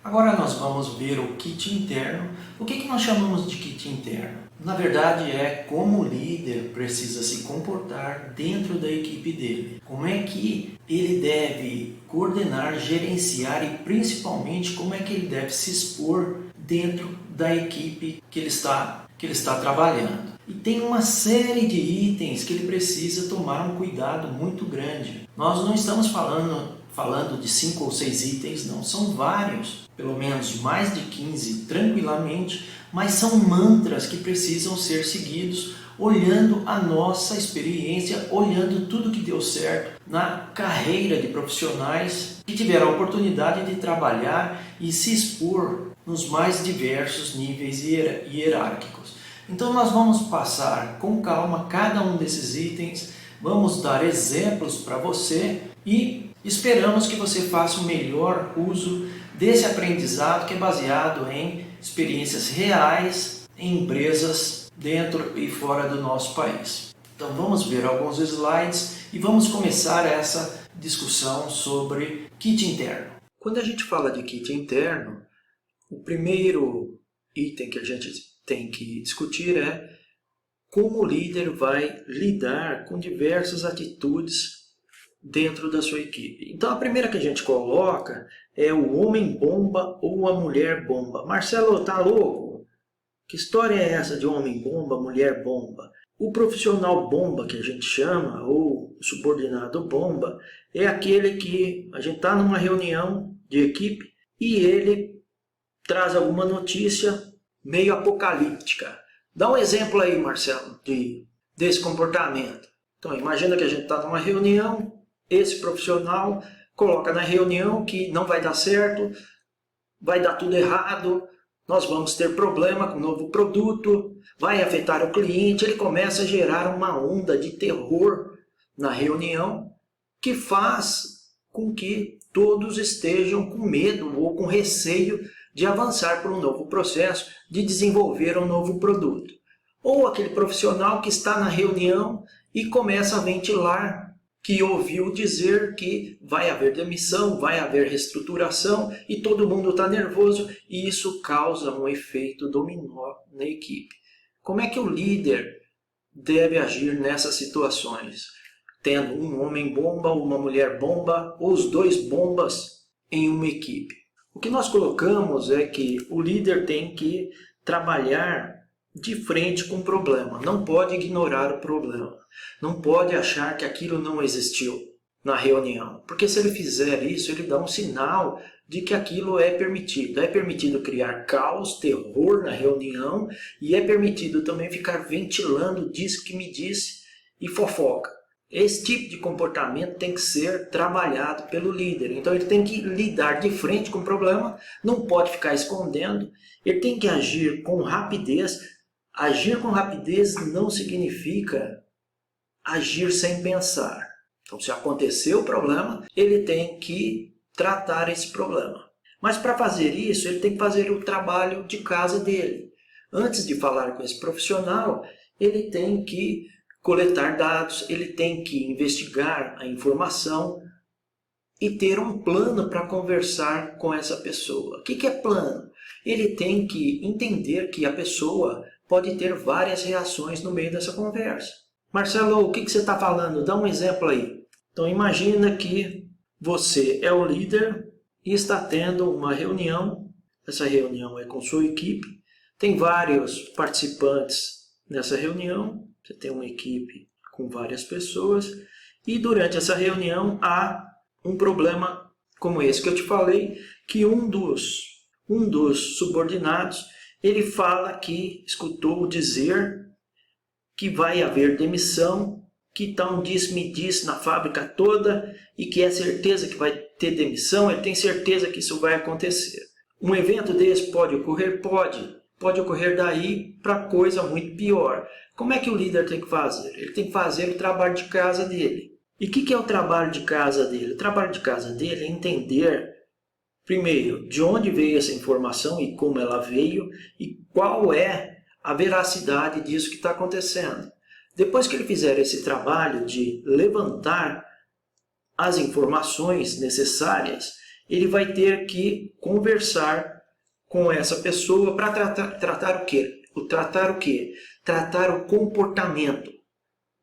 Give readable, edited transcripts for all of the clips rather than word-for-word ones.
Agora nós vamos ver o kit interno. O que nós chamamos de kit interno? Na verdade é como o líder precisa se comportar dentro da equipe dele. Como é que ele deve coordenar, gerenciar e principalmente como é que ele deve se expor dentro da equipe que ele está trabalhando. E tem uma série de itens que ele precisa tomar um cuidado muito grande. Nós não estamos falando de 5 ou 6 itens, não. São vários, pelo menos mais de 15 tranquilamente, mas são mantras que precisam ser seguidos olhando a nossa experiência, olhando tudo que deu certo na carreira de profissionais que tiveram a oportunidade de trabalhar e se expor nos mais diversos níveis hierárquicos. Então nós vamos passar com calma cada um desses itens, vamos dar exemplos para você e esperamos que você faça o melhor uso desse aprendizado que é baseado em experiências reais em empresas dentro e fora do nosso país. Então vamos ver alguns slides e vamos começar essa discussão sobre kit interno. Quando a gente fala de kit interno, o primeiro item que a gente tem que discutir é como o líder vai lidar com diversas atitudes dentro da sua equipe. Então a primeira que a gente coloca é o homem-bomba ou a mulher-bomba. Marcelo, tá louco? Que história é essa de homem-bomba, mulher-bomba? O profissional bomba, que a gente chama, ou o subordinado bomba, é aquele que a gente está numa reunião de equipe e ele traz alguma notícia meio apocalíptica. Dá um exemplo aí, Marcelo, desse comportamento. Então imagina que a gente está numa reunião, esse profissional coloca na reunião que não vai dar certo, vai dar tudo errado, nós vamos ter problema com o novo produto, vai afetar o cliente, ele começa a gerar uma onda de terror na reunião que faz com que todos estejam com medo ou com receio de avançar para um novo processo, de desenvolver um novo produto. Ou aquele profissional que está na reunião e começa a ventilar que ouviu dizer que vai haver demissão, vai haver reestruturação e todo mundo está nervoso e isso causa um efeito dominó na equipe. Como é que o líder deve agir nessas situações? Tendo um homem-bomba, uma mulher-bomba ou os dois bombas em uma equipe. O que nós colocamos é que o líder tem que trabalhar de frente com o problema, não pode ignorar o problema, não pode achar que aquilo não existiu na reunião, porque se ele fizer isso, ele dá um sinal de que aquilo é permitido. É permitido criar caos, terror na reunião e é permitido também ficar ventilando, diz que me disse e fofoca. Esse tipo de comportamento tem que ser trabalhado pelo líder. Então ele tem que lidar de frente com o problema, não pode ficar escondendo, ele tem que agir com rapidez. Agir com rapidez não significa agir sem pensar. Então se aconteceu o problema, ele tem que tratar esse problema. Mas para fazer isso, ele tem que fazer o trabalho de casa dele. Antes de falar com esse profissional, ele tem que coletar dados, ele tem que investigar a informação e ter um plano para conversar com essa pessoa. O que é plano? Ele tem que entender que a pessoa pode ter várias reações no meio dessa conversa. Marcelo, o que você está falando? Dá um exemplo aí. Então imagina que você é o líder e está tendo uma reunião. Essa reunião é com sua equipe. Tem vários participantes nessa reunião. Você tem uma equipe com várias pessoas e durante essa reunião há um problema como esse que eu te falei, que um dos subordinados, ele fala que escutou dizer que vai haver demissão, que está um disse-me-disse na fábrica toda e que é certeza que vai ter demissão, ele tem certeza que isso vai acontecer. Um evento desse pode ocorrer? Pode ocorrer daí para coisa muito pior. Como é que o líder tem que fazer? Ele tem que fazer o trabalho de casa dele. E o que é o trabalho de casa dele? O trabalho de casa dele é entender, primeiro, de onde veio essa informação e como ela veio e qual é a veracidade disso que está acontecendo. Depois que ele fizer esse trabalho de levantar as informações necessárias, ele vai ter que conversar com essa pessoa para tratar o quê? Tratar o quê? Tratar o comportamento.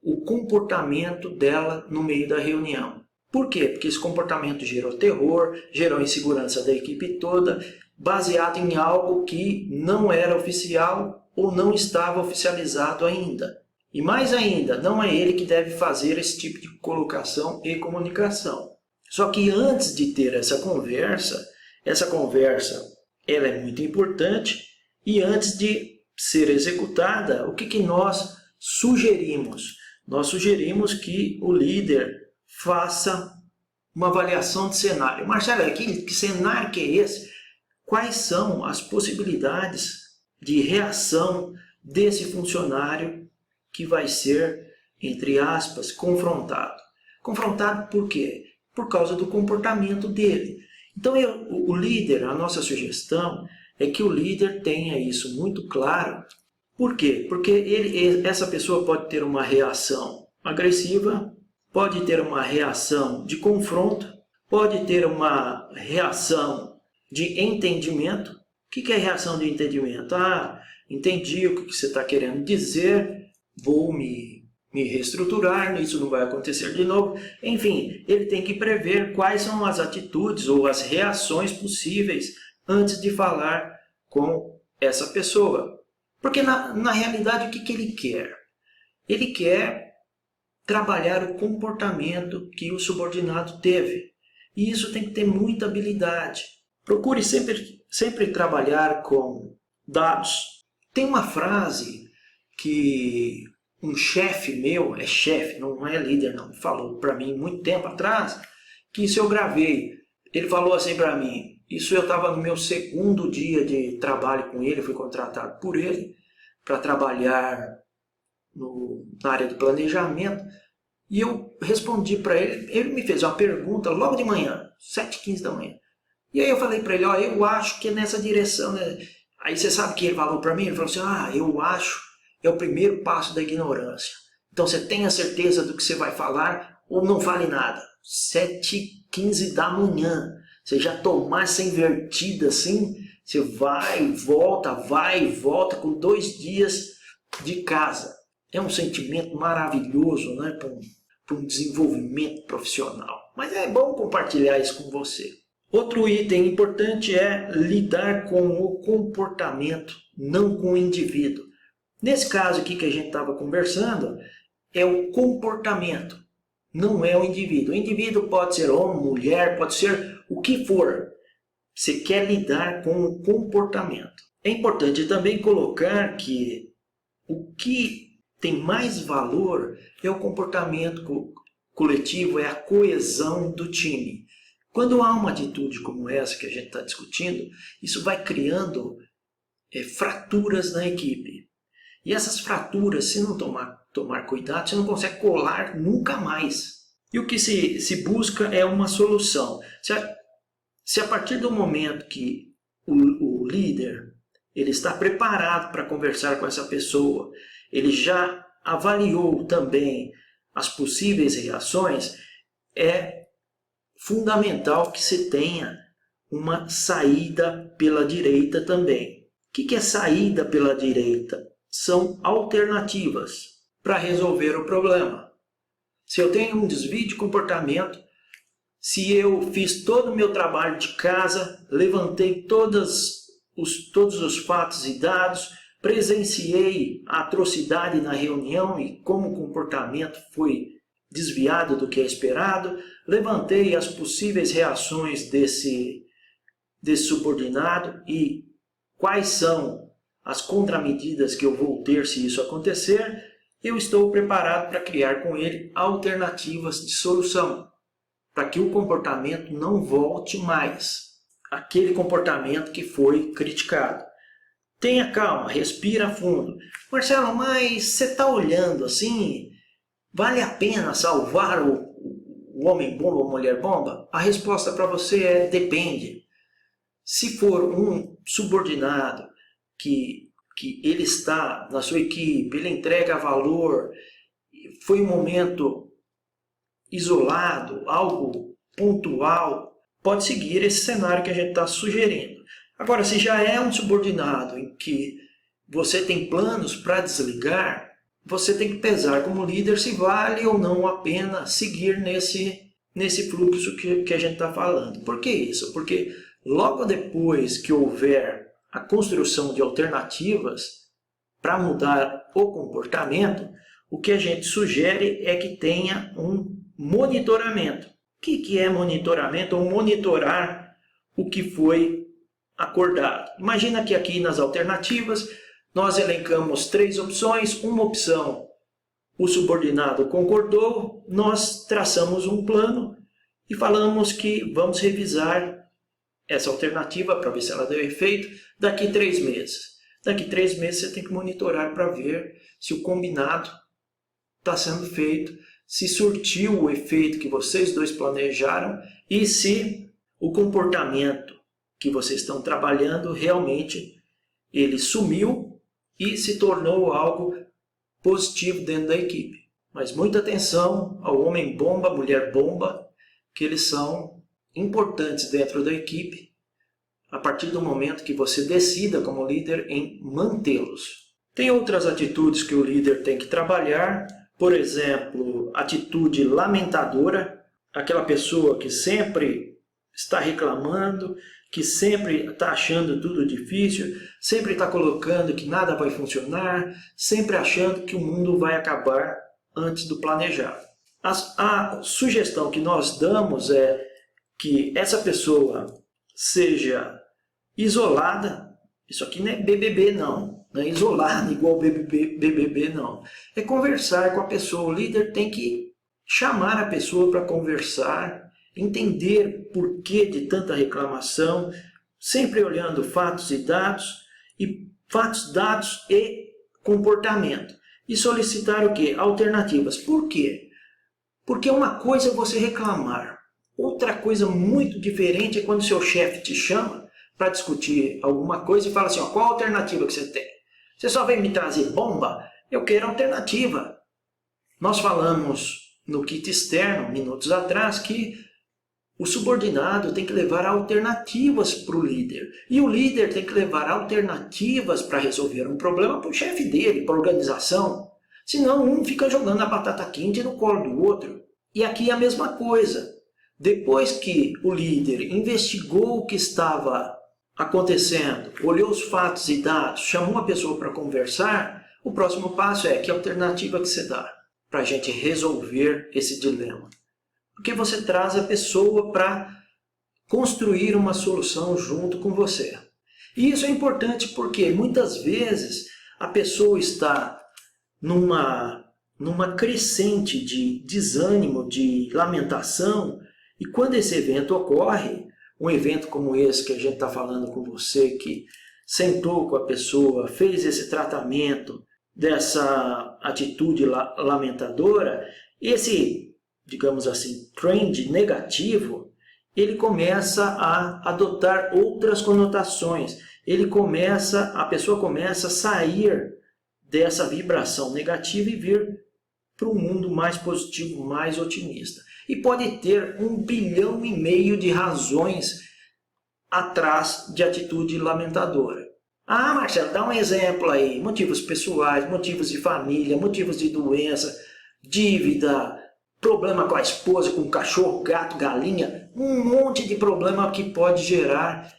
O comportamento dela no meio da reunião. Por quê? Porque esse comportamento gerou terror, gerou insegurança da equipe toda, baseado em algo que não era oficial ou não estava oficializado ainda. E mais ainda, não é ele que deve fazer esse tipo de colocação e comunicação. Só que antes de ter essa conversa ela é muito importante e antes de ser executada, o que nós sugerimos? Nós sugerimos que o líder faça uma avaliação de cenário. Marcelo, que cenário que é esse? Quais são as possibilidades de reação desse funcionário que vai ser, entre aspas, confrontado? Confrontado por quê? Por causa do comportamento dele. Então, o líder, a nossa sugestão é que o líder tenha isso muito claro. Por quê? Porque essa pessoa pode ter uma reação agressiva, pode ter uma reação de confronto, pode ter uma reação de entendimento. O que é reação de entendimento? Ah, entendi o que você está querendo dizer, vou me reestruturar, isso não vai acontecer de novo. Enfim, ele tem que prever quais são as atitudes ou as reações possíveis antes de falar com essa pessoa. Porque na realidade o que ele quer? Ele quer trabalhar o comportamento que o subordinado teve. E isso tem que ter muita habilidade. Procure sempre trabalhar com dados. Tem uma frase que um chefe meu, é chefe, não é líder não, falou para mim muito tempo atrás, que isso eu gravei. Ele falou assim para mim, isso eu estava no meu segundo dia de trabalho com ele, fui contratado por ele para trabalhar na área de planejamento, e eu respondi para ele, ele me fez uma pergunta logo de manhã, 7h15 da manhã, e aí eu falei para ele, ó, eu acho que é nessa direção, né? Aí você sabe o que ele falou para mim? Ele falou assim, eu acho é o primeiro passo da ignorância. Então você tenha certeza do que você vai falar ou não fale nada. 7h15 da manhã, você já tomar essa invertida assim, você vai e volta com 2 dias de casa. É um sentimento maravilhoso, né, para um desenvolvimento profissional. Mas é bom compartilhar isso com você. Outro item importante é lidar com o comportamento, não com o indivíduo. Nesse caso aqui que a gente estava conversando, é o comportamento, não é o indivíduo. O indivíduo pode ser homem, mulher, pode ser o que for. Você quer lidar com o comportamento. É importante também colocar que o que tem mais valor é o comportamento coletivo, é a coesão do time. Quando há uma atitude como essa que a gente está discutindo, isso vai criando fraturas na equipe. E essas fraturas, se não tomar cuidado, você não consegue colar nunca mais. E o que se busca é uma solução. Se a partir do momento que o líder ele está preparado para conversar com essa pessoa, ele já avaliou também as possíveis reações, é fundamental que se tenha uma saída pela direita também. O que é saída pela direita? São alternativas para resolver o problema. Se eu tenho um desvio de comportamento, se eu fiz todo o meu trabalho de casa, levantei todos os fatos e dados, presenciei a atrocidade na reunião e como o comportamento foi desviado do que é esperado, levantei as possíveis reações desse subordinado e quais são as contramedidas que eu vou ter se isso acontecer, eu estou preparado para criar com ele alternativas de solução, para que o comportamento não volte mais, aquele comportamento que foi criticado. Tenha calma, respira fundo. Marcelo, mas você está olhando assim, vale a pena salvar o homem bomba ou mulher bomba? A resposta para você é depende. Se for um subordinado que ele está na sua equipe, ele entrega valor, foi um momento isolado, algo pontual, pode seguir esse cenário que a gente está sugerindo. Agora, se já é um subordinado em que você tem planos para desligar, você tem que pesar como líder se vale ou não a pena seguir nesse fluxo que a gente está falando. Por que isso? Porque logo depois que houver a construção de alternativas para mudar o comportamento, o que a gente sugere é que tenha um monitoramento. O que é monitoramento? Ou monitorar o que foi acordado. Imagina que aqui nas alternativas nós elencamos 3 opções. Uma opção o subordinado concordou, nós traçamos um plano e falamos que vamos revisar essa alternativa para ver se ela deu efeito daqui 3 meses. Daqui 3 meses você tem que monitorar para ver se o combinado está sendo feito, se surtiu o efeito que vocês dois planejaram e se o comportamento que vocês estão trabalhando realmente ele sumiu e se tornou algo positivo dentro da equipe. Mas muita atenção ao homem bomba, mulher bomba, que eles são importantes dentro da equipe a partir do momento que você decida como líder em mantê-los. Tem outras atitudes que o líder tem que trabalhar, por exemplo, atitude lamentadora, aquela pessoa que sempre está reclamando, que sempre está achando tudo difícil, sempre está colocando que nada vai funcionar, sempre achando que o mundo vai acabar antes do planejado. A sugestão que nós damos é que essa pessoa seja isolada. Isso aqui não é BBB não, não é isolada igual BBB não. É conversar com a pessoa, o líder tem que chamar a pessoa para conversar, entender por que de tanta reclamação, sempre olhando fatos, dados e comportamento. E solicitar o quê? Alternativas. Por quê? Porque uma coisa é você reclamar. Outra coisa muito diferente é quando seu chefe te chama para discutir alguma coisa e fala assim, ó, qual a alternativa que você tem? Você só vem me trazer bomba? Eu quero alternativa. Nós falamos no kit externo, minutos atrás, que o subordinado tem que levar alternativas para o líder. E o líder tem que levar alternativas para resolver um problema para o chefe dele, para a organização. Senão um fica jogando a batata quente no colo do outro. E aqui é a mesma coisa. Depois que o líder investigou o que estava acontecendo, olhou os fatos e dados, chamou a pessoa para conversar, o próximo passo é que alternativa que você dá para a gente resolver esse dilema. Porque você traz a pessoa para construir uma solução junto com você. E isso é importante porque muitas vezes a pessoa está numa crescente de desânimo, de lamentação, e quando esse evento ocorre, um evento como esse que a gente está falando com você, que sentou com a pessoa, fez esse tratamento dessa atitude lamentadora, esse, digamos assim, trend negativo, ele começa a adotar outras conotações. A pessoa começa a sair dessa vibração negativa e vir para um mundo mais positivo, mais otimista. E pode ter 1,5 bilhão de razões atrás de atitude lamentadora. Ah, Marcelo, dá um exemplo aí. Motivos pessoais, motivos de família, motivos de doença, dívida, problema com a esposa, com o cachorro, gato, galinha. Um monte de problema que pode gerar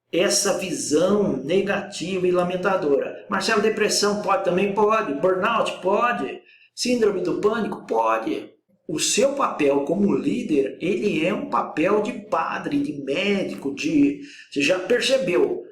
essa visão negativa e lamentadora. Marcelo, depressão pode também? Pode. Burnout? Pode. Síndrome do pânico? Pode. O seu papel como líder, ele é um papel de padre, de médico, Você já percebeu?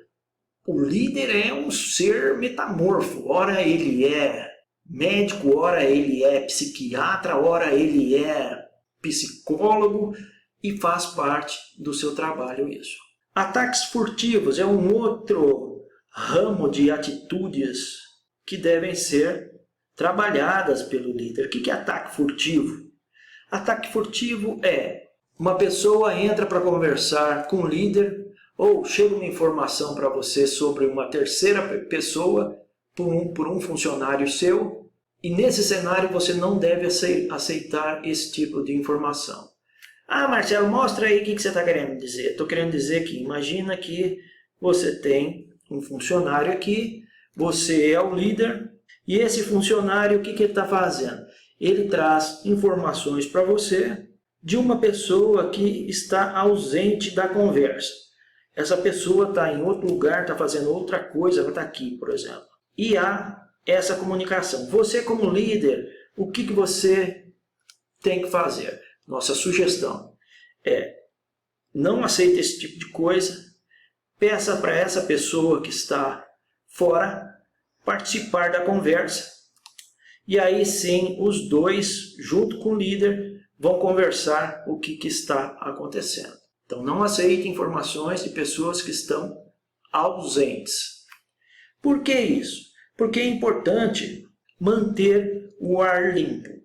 O líder é um ser metamorfo. Ora ele é médico, ora ele é psiquiatra, ora ele é psicólogo e faz parte do seu trabalho isso. Ataques furtivos é um outro ramo de atitudes que devem ser trabalhadas pelo líder. O que é ataque furtivo? Ataque furtivo é uma pessoa entra para conversar com o líder ou chega uma informação para você sobre uma terceira pessoa por um funcionário seu e nesse cenário você não deve aceitar esse tipo de informação. Ah, Marcelo, mostra aí o que você está querendo dizer. Estou querendo dizer que imagina que você tem um funcionário aqui, você é o líder, e esse funcionário, o que ele está fazendo? Ele traz informações para você de uma pessoa que está ausente da conversa. Essa pessoa está em outro lugar, está fazendo outra coisa, ela está aqui, por exemplo. E há essa comunicação. Você, como líder, o que você tem que fazer? Nossa sugestão é: não aceite esse tipo de coisa, peça para essa pessoa que está fora participar da conversa, e aí sim os dois, junto com o líder, vão conversar o que está acontecendo. Então não aceite informações de pessoas que estão ausentes. Por que isso? Porque é importante manter o ar limpo.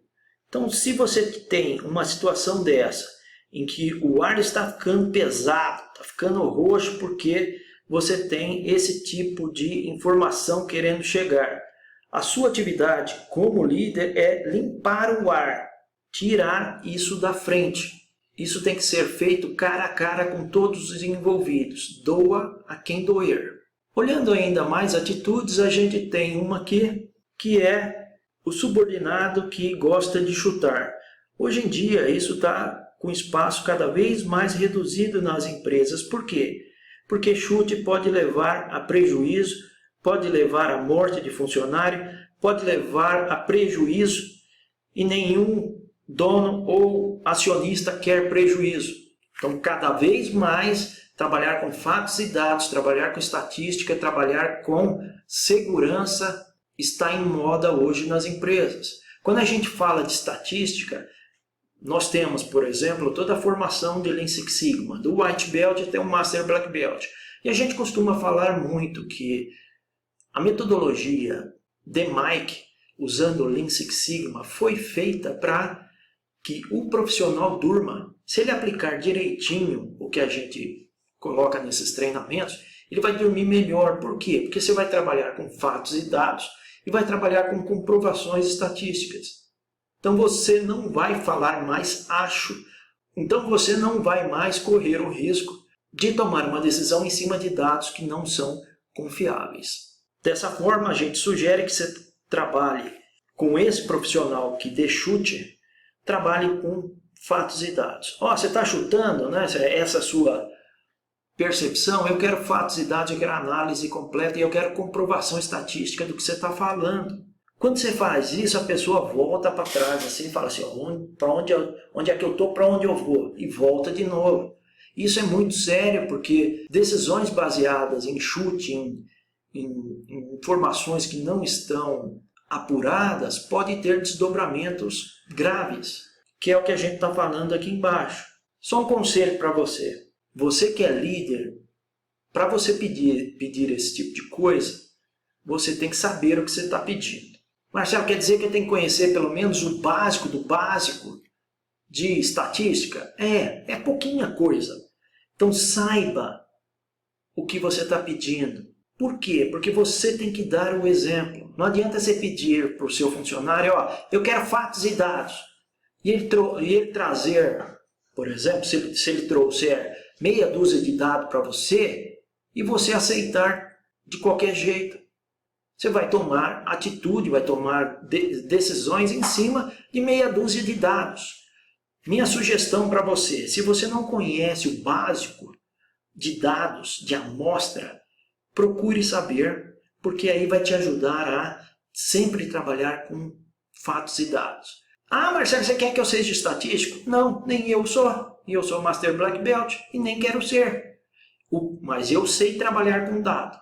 Então, se você tem uma situação dessa, em que o ar está ficando pesado, está ficando roxo porque você tem esse tipo de informação querendo chegar, a sua atividade como líder é limpar o ar, tirar isso da frente. Isso tem que ser feito cara a cara com todos os envolvidos, doa a quem doer. Olhando ainda mais atitudes, a gente tem uma aqui que é o subordinado que gosta de chutar. Hoje em dia isso está com espaço cada vez mais reduzido nas empresas. Por quê? Porque chute pode levar a prejuízo, pode levar à morte de funcionário, pode levar a prejuízo, e nenhum dono ou acionista quer prejuízo. Então, cada vez mais, trabalhar com fatos e dados, trabalhar com estatística, trabalhar com segurança está em moda hoje nas empresas. Quando a gente fala de estatística, nós temos, por exemplo, toda a formação de Lean Six Sigma, do White Belt até o Master Black Belt. E a gente costuma falar muito que a metodologia DMAIC, usando o Lean Six Sigma, foi feita para que o profissional durma. Se ele aplicar direitinho o que a gente coloca nesses treinamentos, ele vai dormir melhor. Por quê? Porque você vai trabalhar com fatos e dados e vai trabalhar com comprovações estatísticas. Então você não vai falar mais acho, então você não vai mais correr o risco de tomar uma decisão em cima de dados que não são confiáveis. Dessa forma, a gente sugere que você trabalhe com esse profissional que dê chute, trabalhe com fatos e dados. Você está chutando, né? Essa sua percepção, eu quero fatos e dados, eu quero análise completa e eu quero comprovação estatística do que você está falando. Quando você faz isso, a pessoa volta para trás assim, e fala assim, onde é que eu estou, para onde eu vou? E volta de novo. Isso é muito sério, porque decisões baseadas em chute, em informações que não estão apuradas, podem ter desdobramentos graves, que é o que a gente está falando aqui embaixo. Só um conselho para você. Você que é líder, para você pedir esse tipo de coisa, você tem que saber o que você está pedindo. Marcelo, quer dizer que eu tenho que conhecer pelo menos o básico do básico de estatística? É pouquinha coisa. Então saiba o que você está pedindo. Por quê? Porque você tem que dar o exemplo. Não adianta você pedir para o seu funcionário, eu quero fatos e dados. E ele trazer, por exemplo, se ele trouxer meia dúzia de dados para você e você aceitar de qualquer jeito. Você vai tomar atitude, vai tomar decisões em cima de meia dúzia de dados. Minha sugestão para você, se você não conhece o básico de dados, de amostra, procure saber, porque aí vai te ajudar a sempre trabalhar com fatos e dados. Marcelo, você quer que eu seja estatístico? Não, nem eu sou. E eu sou Master Black Belt e nem quero ser. Mas eu sei trabalhar com dado.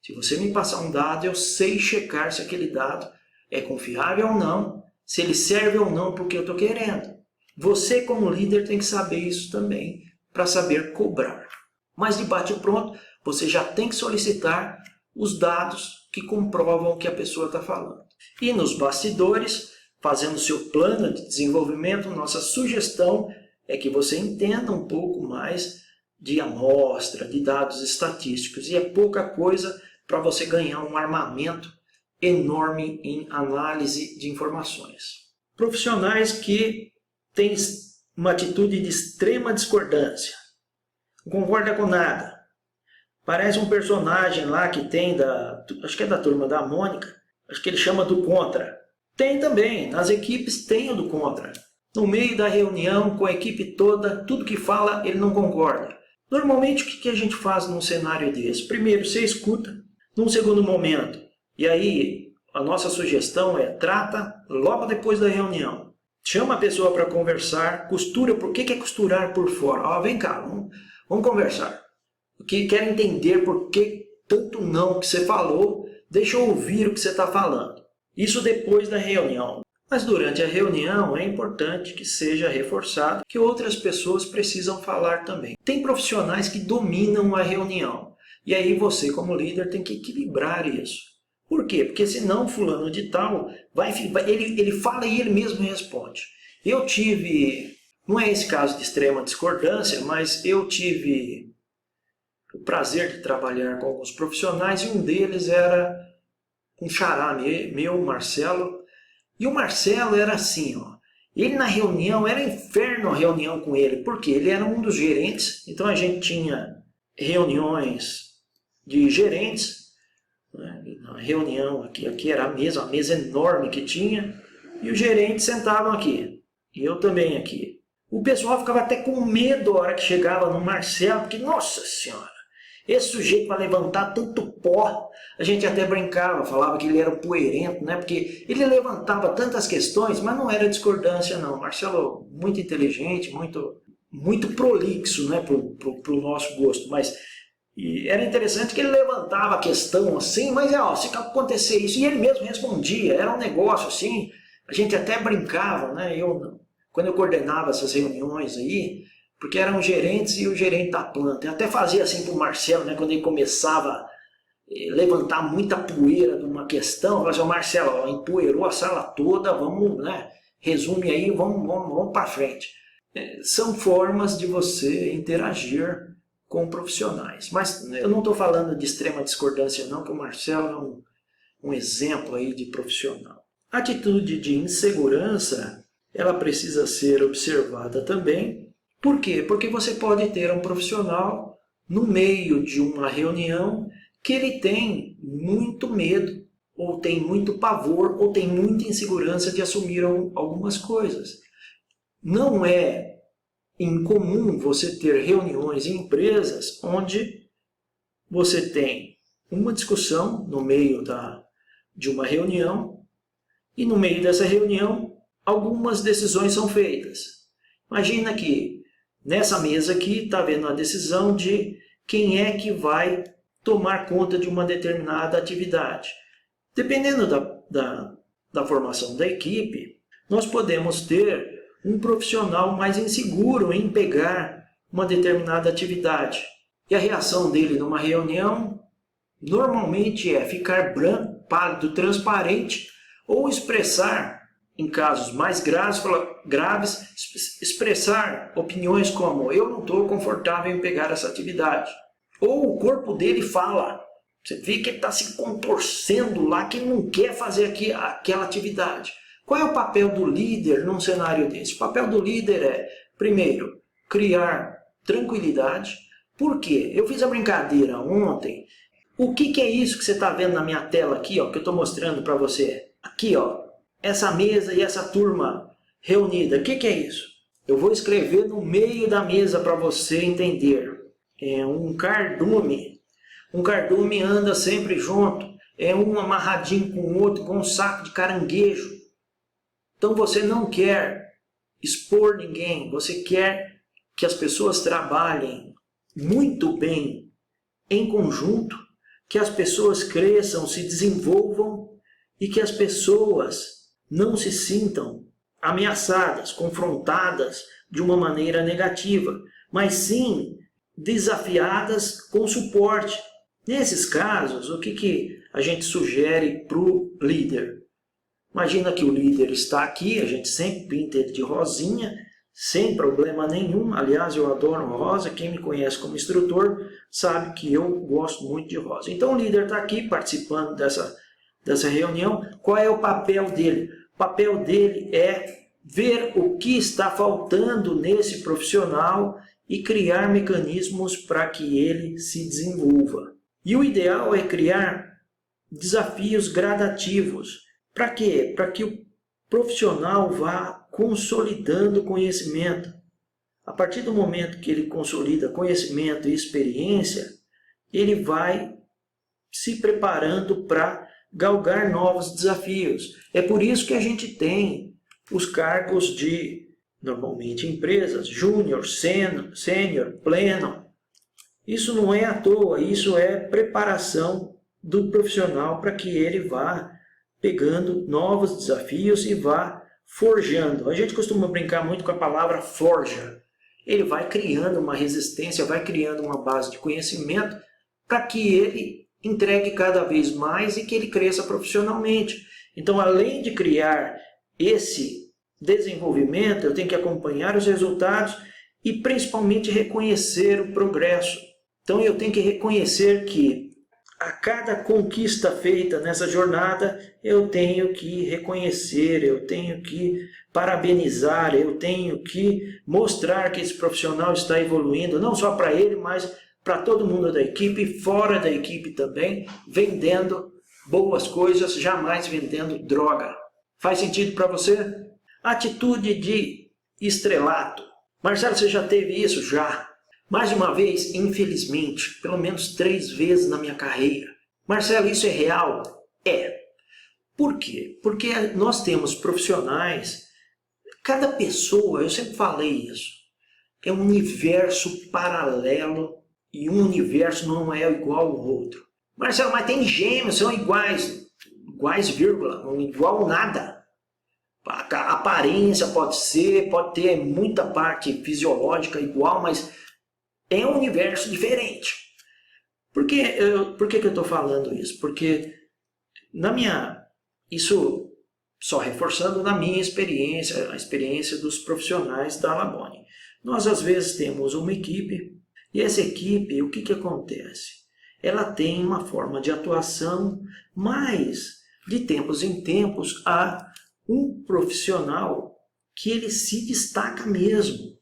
Se você me passar um dado, eu sei checar se aquele dado é confiável ou não, se ele serve ou não para o que eu estou querendo. Você, como líder, tem que saber isso também, para saber cobrar. Mas de bate-pronto, você já tem que solicitar os dados que comprovam o que a pessoa está falando. E nos bastidores, fazendo o seu plano de desenvolvimento, nossa sugestão é que você entenda um pouco mais de amostra, de dados estatísticos. E é pouca coisa para você ganhar um armamento enorme em análise de informações. Profissionais que têm uma atitude de extrema discordância. Não concorda com nada. Parece um personagem lá que tem acho que é da Turma da Mônica, acho que ele chama do contra. Tem também, nas equipes tem o do contra. No meio da reunião, com a equipe toda, tudo que fala ele não concorda. Normalmente o que a gente faz num cenário desse? Primeiro, você escuta, num segundo momento, e aí a nossa sugestão é trata logo depois da reunião. Chama a pessoa para conversar, costura, por que é costurar por fora? Vem cá, vamos conversar. Porque quero entender por que tanto não que você falou, deixa eu ouvir o que você está falando. Isso depois da reunião. Mas durante a reunião é importante que seja reforçado que outras pessoas precisam falar também. Tem profissionais que dominam a reunião. E aí você, como líder, tem que equilibrar isso. Por quê? Porque senão fulano de tal, ele fala e ele mesmo responde. Eu tive, não é esse caso de extrema discordância, mas eu tive o prazer de trabalhar com alguns profissionais e um deles era um xará meu, Marcelo. E o Marcelo era assim, ele na reunião, era inferno a reunião com ele, porque ele era um dos gerentes, então a gente tinha reuniões de gerentes, né? Na reunião aqui era a mesa enorme que tinha, e os gerentes sentavam aqui, e eu também aqui. O pessoal ficava até com medo a hora que chegava no Marcelo, porque, nossa senhora, esse sujeito para levantar tanto pó, a gente até brincava, falava que ele era poeirento, né? Porque ele levantava tantas questões, mas não era discordância não. Marcelo, muito inteligente, muito prolixo, né? Pro nosso gosto, mas e era interessante que ele levantava a questão assim, mas se acontecer isso, e ele mesmo respondia, era um negócio assim, a gente até brincava, né? Quando eu coordenava essas reuniões aí, porque eram gerentes e o gerente da planta. Eu até fazia assim para o Marcelo, né, quando ele começava a levantar muita poeira de uma questão, eu falava assim, Marcelo, empoeirou a sala toda, vamos, né, resume aí, vamos para frente. São formas de você interagir com profissionais. Mas eu não estou falando de extrema discordância não, que o Marcelo é um exemplo aí de profissional. A atitude de insegurança, ela precisa ser observada também. Por quê? Porque você pode ter um profissional no meio de uma reunião que ele tem muito medo, ou tem muito pavor, ou tem muita insegurança de assumir algumas coisas. Não é incomum você ter reuniões em empresas onde você tem uma discussão no meio de uma reunião e no meio dessa reunião algumas decisões são feitas. Imagina que nessa mesa aqui está havendo a decisão de quem é que vai tomar conta de uma determinada atividade. Dependendo da formação da equipe, nós podemos ter um profissional mais inseguro em pegar uma determinada atividade. E a reação dele numa reunião normalmente é ficar branco, pálido, transparente ou expressar, em casos mais graves, expressar opiniões como eu não estou confortável em pegar essa atividade. Ou o corpo dele fala, você vê que ele está se contorcendo lá, que ele não quer fazer aquela atividade. Qual é o papel do líder num cenário desse? O papel do líder é, primeiro, criar tranquilidade. Por quê? Eu fiz a brincadeira ontem. O que é isso que você está vendo na minha tela aqui, que eu estou mostrando para você? Aqui, essa mesa e essa turma reunida. O que é isso? Eu vou escrever no meio da mesa para você entender. É um cardume. Um cardume anda sempre junto. É um amarradinho com o outro, com um saco de caranguejo. Então você não quer expor ninguém. Você quer que as pessoas trabalhem muito bem em conjunto, que as pessoas cresçam, se desenvolvam e que as pessoas não se sintam ameaçadas, confrontadas de uma maneira negativa, mas sim desafiadas com suporte. Nesses casos, o que a gente sugere para o líder? Imagina que o líder está aqui, a gente sempre pinta ele de rosinha, sem problema nenhum. Aliás, eu adoro rosa, quem me conhece como instrutor sabe que eu gosto muito de rosa. Então o líder está aqui participando dessa reunião. Qual é o papel dele? O papel dele é ver o que está faltando nesse profissional e criar mecanismos para que ele se desenvolva. E o ideal é criar desafios gradativos. Para quê? Para que o profissional vá consolidando conhecimento. A partir do momento que ele consolida conhecimento e experiência, ele vai se preparando para galgar novos desafios. É por isso que a gente tem os cargos de, normalmente, empresas, júnior, sênior, pleno. Isso não é à toa, isso é preparação do profissional para que ele vá pegando novos desafios e vá forjando. A gente costuma brincar muito com a palavra forja. Ele vai criando uma resistência, vai criando uma base de conhecimento para que ele entregue cada vez mais e que ele cresça profissionalmente. Então, além de criar esse desenvolvimento, eu tenho que acompanhar os resultados e principalmente reconhecer o progresso. Então, eu tenho que reconhecer que a cada conquista feita nessa jornada, eu tenho que reconhecer, eu tenho que parabenizar, eu tenho que mostrar que esse profissional está evoluindo, não só para ele, mas para todo mundo da equipe, fora da equipe também, vendendo boas coisas, jamais vendendo droga. Faz sentido para você? Atitude de estrelato. Marcelo, você já teve isso? Já. Mais uma vez, infelizmente, pelo menos 3 vezes na minha carreira. Marcelo, isso é real? É. Por quê? Porque nós temos profissionais, cada pessoa, eu sempre falei isso, é um universo paralelo e um universo não é igual ao outro. Marcelo, mas tem gêmeos, são iguais, vírgula, não igual nada. A aparência pode ter muita parte fisiológica igual, mas é um universo diferente. Por que eu estou falando isso? Porque isso só reforçando na minha experiência, a experiência dos profissionais da Labone. Nós às vezes temos uma equipe, e essa equipe, o que acontece? Ela tem uma forma de atuação, mas de tempos em tempos há um profissional que ele se destaca mesmo.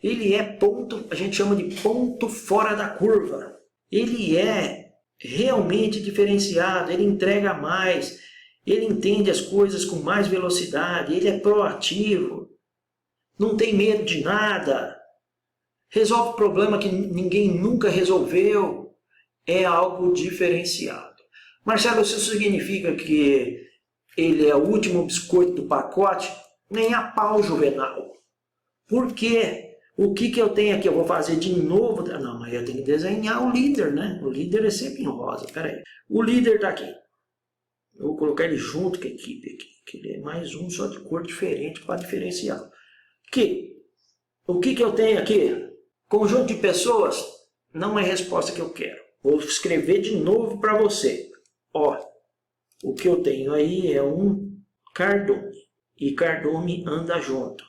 Ele é ponto, a gente chama de ponto fora da curva. Ele é realmente diferenciado, ele entrega mais, ele entende as coisas com mais velocidade, ele é proativo, não tem medo de nada, resolve problema que ninguém nunca resolveu, é algo diferenciado. Marcelo, isso significa que ele é o último biscoito do pacote? Nem a pau, Juvenal. Por quê? O que eu tenho aqui? Eu vou fazer de novo? Não, mas eu tenho que desenhar o líder, né? O líder é sempre em rosa. Espera aí. O líder está aqui. Eu vou colocar ele junto com a equipe aqui, que ele é mais um só de cor diferente para diferenciar. O que eu tenho aqui? Conjunto de pessoas? Não é a resposta que eu quero. Vou escrever de novo para você. Ó, o que eu tenho aí é um cardume. E cardume anda junto.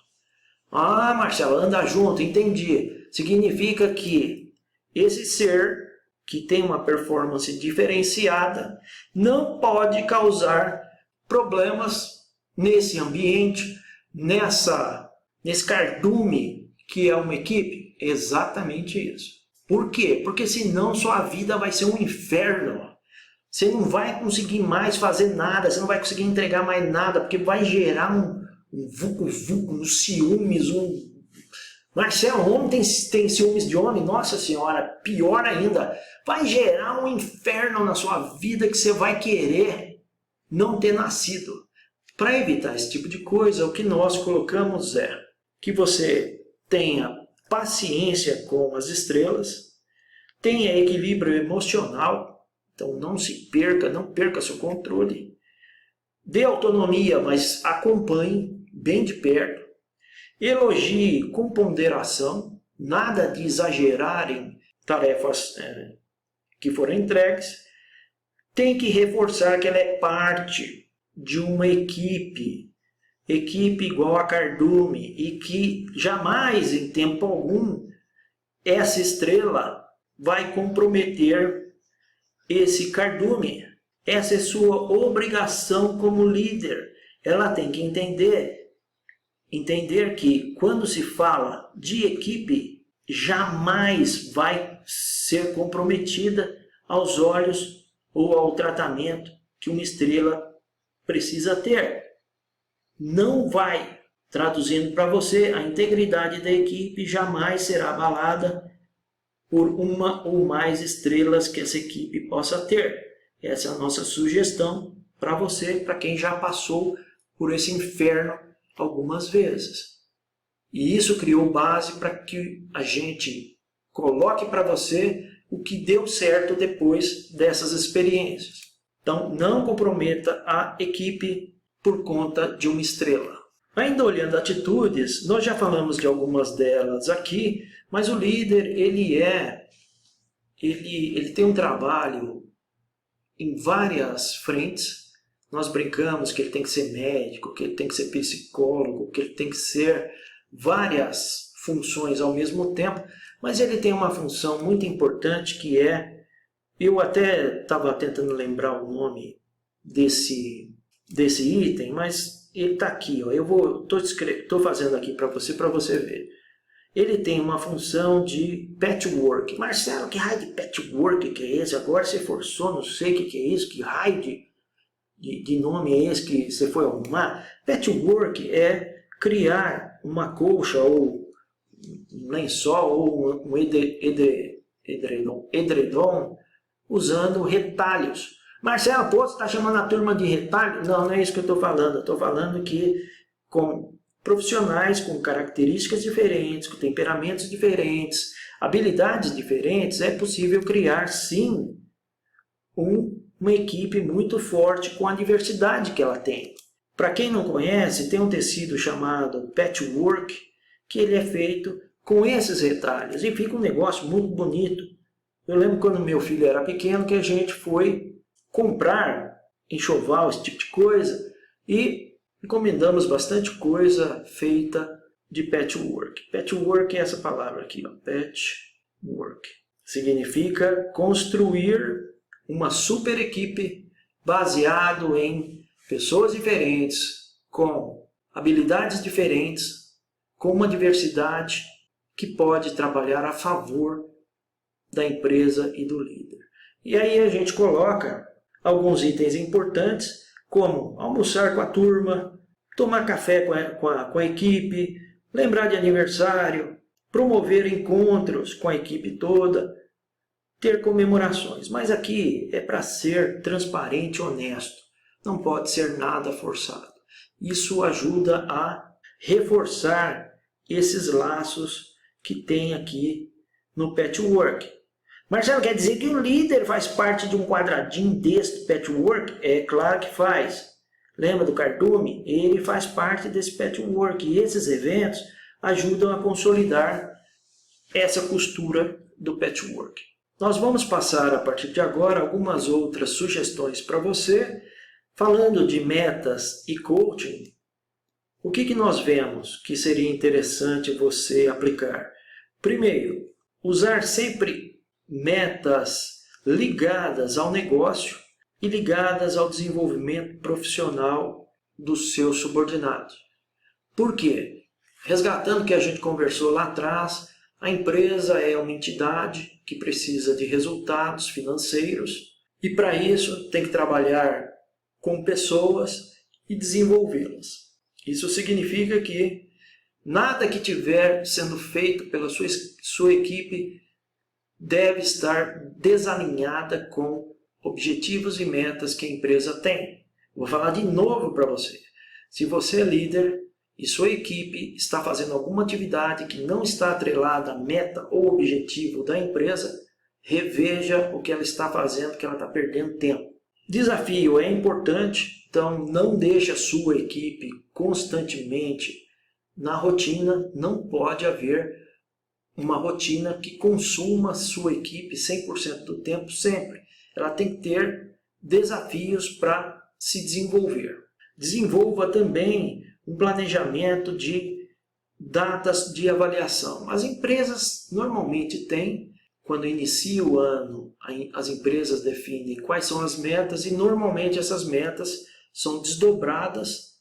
Ah, Marcelo, anda junto, entendi. Significa que esse ser que tem uma performance diferenciada não pode causar problemas nesse ambiente, nesse cardume que é uma equipe. Exatamente isso. Por quê? Porque senão sua vida vai ser um inferno. Você não vai conseguir mais fazer nada, você não vai conseguir entregar mais nada, porque vai gerar um vucu-vucu, uns ciúmes, Marcelo, homem tem ciúmes de homem? Nossa senhora, pior ainda. Vai gerar um inferno na sua vida que você vai querer não ter nascido. Para evitar esse tipo de coisa, o que nós colocamos é que você tenha paciência com as estrelas, tenha equilíbrio emocional, então não se perca, não perca seu controle, dê autonomia, mas acompanhe bem de perto, elogie com ponderação, nada de exagerar em tarefas que foram entregues, tem que reforçar que ela é parte de uma equipe igual a cardume, e que jamais, em tempo algum, essa estrela vai comprometer esse cardume. Essa é sua obrigação como líder. Ela tem que entender entender que quando se fala de equipe, jamais vai ser comprometida aos olhos ou ao tratamento que uma estrela precisa ter. Não vai. Traduzindo para você, a integridade da equipe jamais será abalada por uma ou mais estrelas que essa equipe possa ter. Essa é a nossa sugestão para você, para quem já passou por esse inferno algumas vezes. E isso criou base para que a gente coloque para você o que deu certo depois dessas experiências. Então, não comprometa a equipe por conta de uma estrela. Ainda olhando atitudes, nós já falamos de algumas delas aqui, mas o líder, ele tem um trabalho em várias frentes. Nós brincamos que ele tem que ser médico, que ele tem que ser psicólogo, que ele tem que ser várias funções ao mesmo tempo, mas ele tem uma função muito importante que eu até estava tentando lembrar o nome desse item, mas ele está aqui, ó. Estou fazendo aqui para você ver. Ele tem uma função de patchwork. Marcelo, que raio de patchwork que é esse? Agora você forçou, não sei o que é isso, que raio de nome é esse que você foi arrumar? Patchwork é criar uma colcha ou um lençol ou um edredom usando retalhos. Marcelo, pô, você está chamando a turma de retalho? Não, não é isso que eu estou falando. Eu estou falando que com profissionais com características diferentes, com temperamentos diferentes, habilidades diferentes, é possível criar, sim, uma equipe muito forte com a diversidade que ela tem. Para quem não conhece, tem um tecido chamado patchwork, que ele é feito com esses retalhos e fica um negócio muito bonito. Eu lembro quando meu filho era pequeno que a gente foi comprar enxoval, esse tipo de coisa, e encomendamos bastante coisa feita de patchwork. Patchwork é essa palavra aqui, ó, patchwork. Significa construir uma super equipe baseado em pessoas diferentes, com habilidades diferentes, com uma diversidade que pode trabalhar a favor da empresa e do líder. E aí a gente coloca alguns itens importantes, como almoçar com a turma, tomar café com a equipe, lembrar de aniversário, promover encontros com a equipe toda, ter comemorações. Mas aqui é para ser transparente e honesto. Não pode ser nada forçado. Isso ajuda a reforçar esses laços que tem aqui no patchwork. Marcelo, quer dizer que o líder faz parte de um quadradinho desse patchwork? É claro que faz. Lembra do cardume? Ele faz parte desse patchwork. E esses eventos ajudam a consolidar essa costura do patchwork. Nós vamos passar a partir de agora algumas outras sugestões para você. Falando de metas e coaching, o que nós vemos que seria interessante você aplicar? Primeiro, usar sempre metas ligadas ao negócio e ligadas ao desenvolvimento profissional dos seus subordinados. Por quê? Resgatando o que a gente conversou lá atrás, a empresa é uma entidade que precisa de resultados financeiros e para isso tem que trabalhar com pessoas e desenvolvê-las. Isso significa que nada que estiver sendo feito pela sua equipe deve estar desalinhada com objetivos e metas que a empresa tem. Vou falar de novo para você. Se você é líder e sua equipe está fazendo alguma atividade que não está atrelada à meta ou objetivo da empresa, reveja o que ela está fazendo, que ela está perdendo tempo. Desafio é importante, então não deixe a sua equipe constantemente na rotina. Não pode haver uma rotina que consuma a sua equipe 100% do tempo sempre. Ela tem que ter desafios para se desenvolver. Desenvolva também um planejamento de datas de avaliação. As empresas normalmente têm, quando inicia o ano, as empresas definem quais são as metas e normalmente essas metas são desdobradas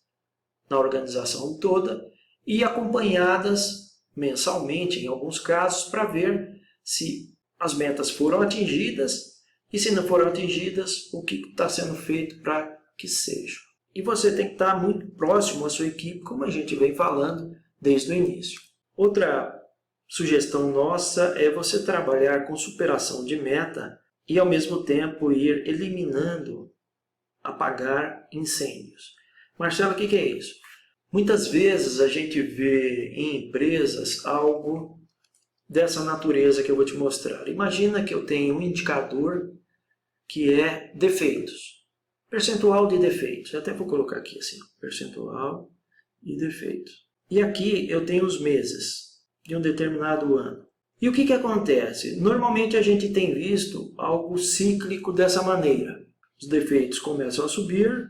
na organização toda e acompanhadas mensalmente, em alguns casos, para ver se as metas foram atingidas e, se não foram atingidas, o que está sendo feito para que sejam. E você tem que estar muito próximo à sua equipe, como a gente vem falando desde o início. Outra sugestão nossa é você trabalhar com superação de meta e, ao mesmo tempo, ir eliminando, apagar incêndios. Marcelo, o que é isso? Muitas vezes a gente vê em empresas algo dessa natureza que eu vou te mostrar. Imagina que eu tenho um indicador que é defeitos. Percentual de defeitos. Eu até vou colocar aqui assim, percentual de defeitos. E aqui eu tenho os meses de um determinado ano. E o que acontece? Normalmente a gente tem visto algo cíclico dessa maneira. Os defeitos começam a subir,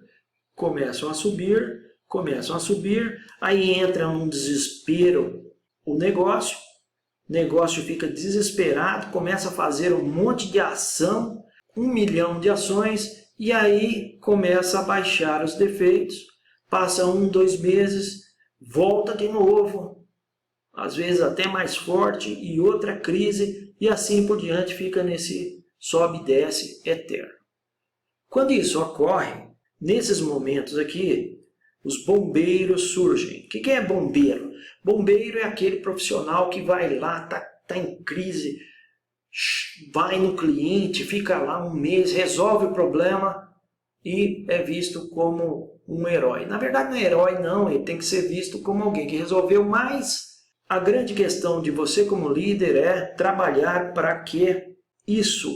começam a subir, começam a subir, aí entra num desespero o negócio fica desesperado, começa a fazer um monte de ação, 1 milhão de ações, e aí começa a baixar os defeitos, passa 1, 2 meses, volta de novo, às vezes até mais forte, e outra crise, e assim por diante fica nesse sobe e desce eterno. Quando isso ocorre, nesses momentos aqui, os bombeiros surgem. O que é bombeiro? Bombeiro é aquele profissional que vai lá, está em crise, vai no cliente, fica lá 1 mês, resolve o problema e é visto como um herói. Na verdade não é herói não, ele tem que ser visto como alguém que resolveu, mas a grande questão de você como líder é trabalhar para que isso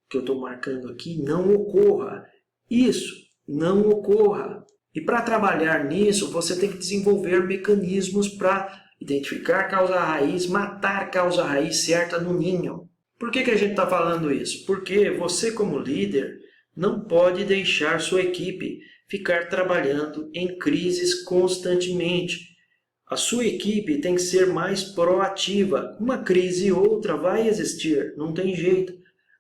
que eu estou marcando aqui não ocorra. Isso não ocorra. E para trabalhar nisso, você tem que desenvolver mecanismos para identificar a causa raiz, matar a causa raiz certa no ninho. Por que a gente está falando isso? Porque você, como líder, não pode deixar sua equipe ficar trabalhando em crises constantemente. A sua equipe tem que ser mais proativa. Uma crise e outra vai existir, não tem jeito.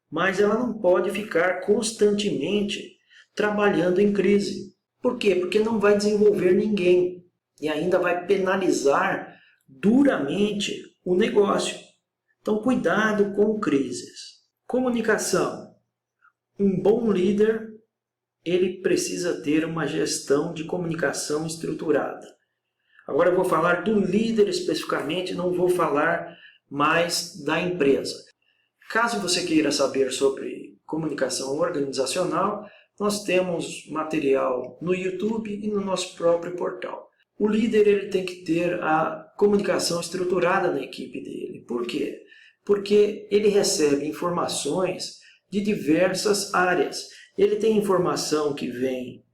Mas ela não pode ficar constantemente trabalhando em crise. Por quê? Porque não vai desenvolver ninguém e ainda vai penalizar duramente o negócio. Então, cuidado com crises. Comunicação. Um bom líder, ele precisa ter uma gestão de comunicação estruturada. Agora eu vou falar do líder especificamente, não vou falar mais da empresa. Caso você queira saber sobre comunicação organizacional, nós temos material no YouTube e no nosso próprio portal. O líder ele tem que ter a comunicação estruturada na equipe dele. Por quê? Porque ele recebe informações de diversas áreas. Ele tem informação que vem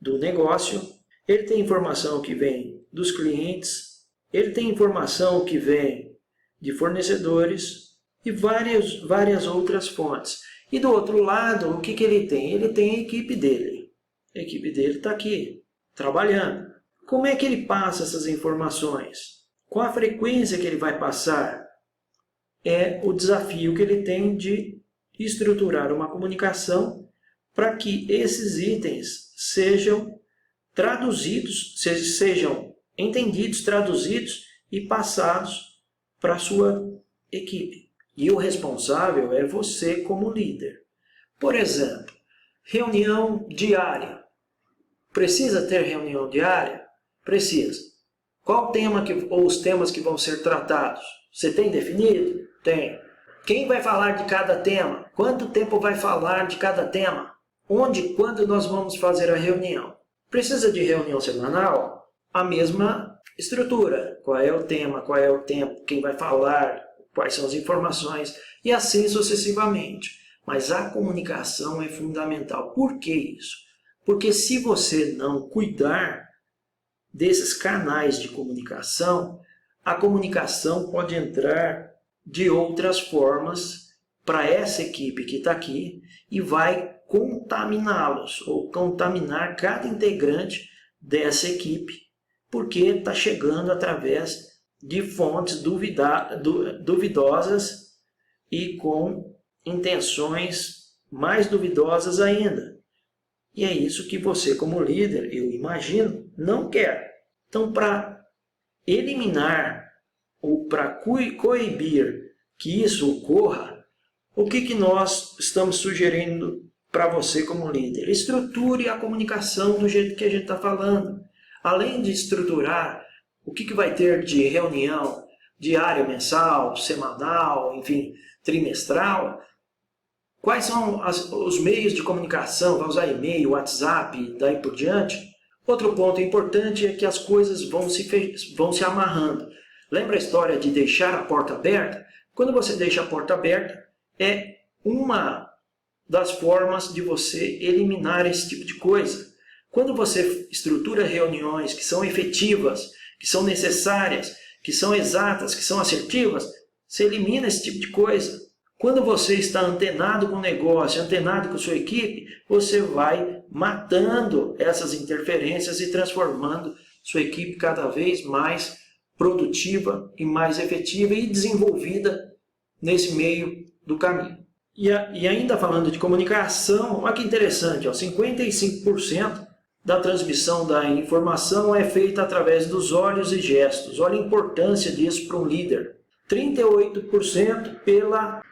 do negócio, ele tem informação que vem dos clientes, ele tem informação que vem de fornecedores e várias outras fontes. E do outro lado, o que ele tem? Ele tem a equipe dele. A equipe dele está aqui, trabalhando. Como é que ele passa essas informações? Qual a frequência que ele vai passar? É o desafio que ele tem de estruturar uma comunicação para que esses itens sejam traduzidos, sejam entendidos, traduzidos e passados para a sua equipe. E o responsável é você como líder. Por exemplo, reunião diária. Precisa ter reunião diária? Precisa. Qual tema ou os temas que vão ser tratados? Você tem definido? Tem. Quem vai falar de cada tema? Quanto tempo vai falar de cada tema? Onde e quando nós vamos fazer a reunião? Precisa de reunião semanal? A mesma estrutura. Qual é o tema? Qual é o tempo? Quem vai falar? Quais são as informações? E assim sucessivamente. Mas a comunicação é fundamental. Por que isso? Porque se você não cuidar desses canais de comunicação, a comunicação pode entrar de outras formas para essa equipe que está aqui e vai contaminá-los ou contaminar cada integrante dessa equipe, porque está chegando através de fontes duvidosas e com intenções mais duvidosas ainda. E é isso que você, como líder, eu imagino, não quer. Então, para eliminar ou para coibir que isso ocorra, o que nós estamos sugerindo para você como líder? Estruture a comunicação do jeito que a gente está falando. Além de estruturar o que vai ter de reunião diária, mensal, semanal, enfim, trimestral, quais são os meios de comunicação? Vai usar e-mail, WhatsApp, daí por diante? Outro ponto importante é que as coisas vão se amarrando. Lembra a história de deixar a porta aberta? Quando você deixa a porta aberta, é uma das formas de você eliminar esse tipo de coisa. Quando você estrutura reuniões que são efetivas, que são necessárias, que são exatas, que são assertivas, você elimina esse tipo de coisa. Quando você está antenado com o negócio, antenado com a sua equipe, você vai matando essas interferências e transformando sua equipe cada vez mais produtiva e mais efetiva e desenvolvida nesse meio do caminho. E ainda falando de comunicação, olha que interessante, 55% da transmissão da informação é feita através dos olhos e gestos. Olha a importância disso para um líder. 38%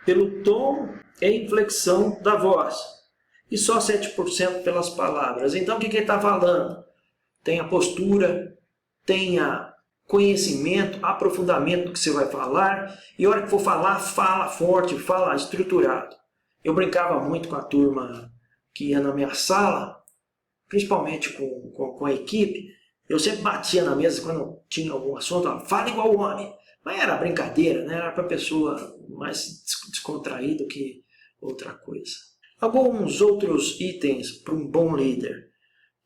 pelo tom e inflexão da voz. E só 7% pelas palavras. Então o que ele está falando? Tenha postura, tenha conhecimento, aprofundamento do que você vai falar. E a hora que for falar, fala forte, fala estruturado. Eu brincava muito com a turma que ia na minha sala, principalmente com a equipe. Eu sempre batia na mesa quando tinha algum assunto, fala igual o homem. Mas era brincadeira, né? Era para a pessoa mais descontraída que outra coisa. Alguns outros itens para um bom líder.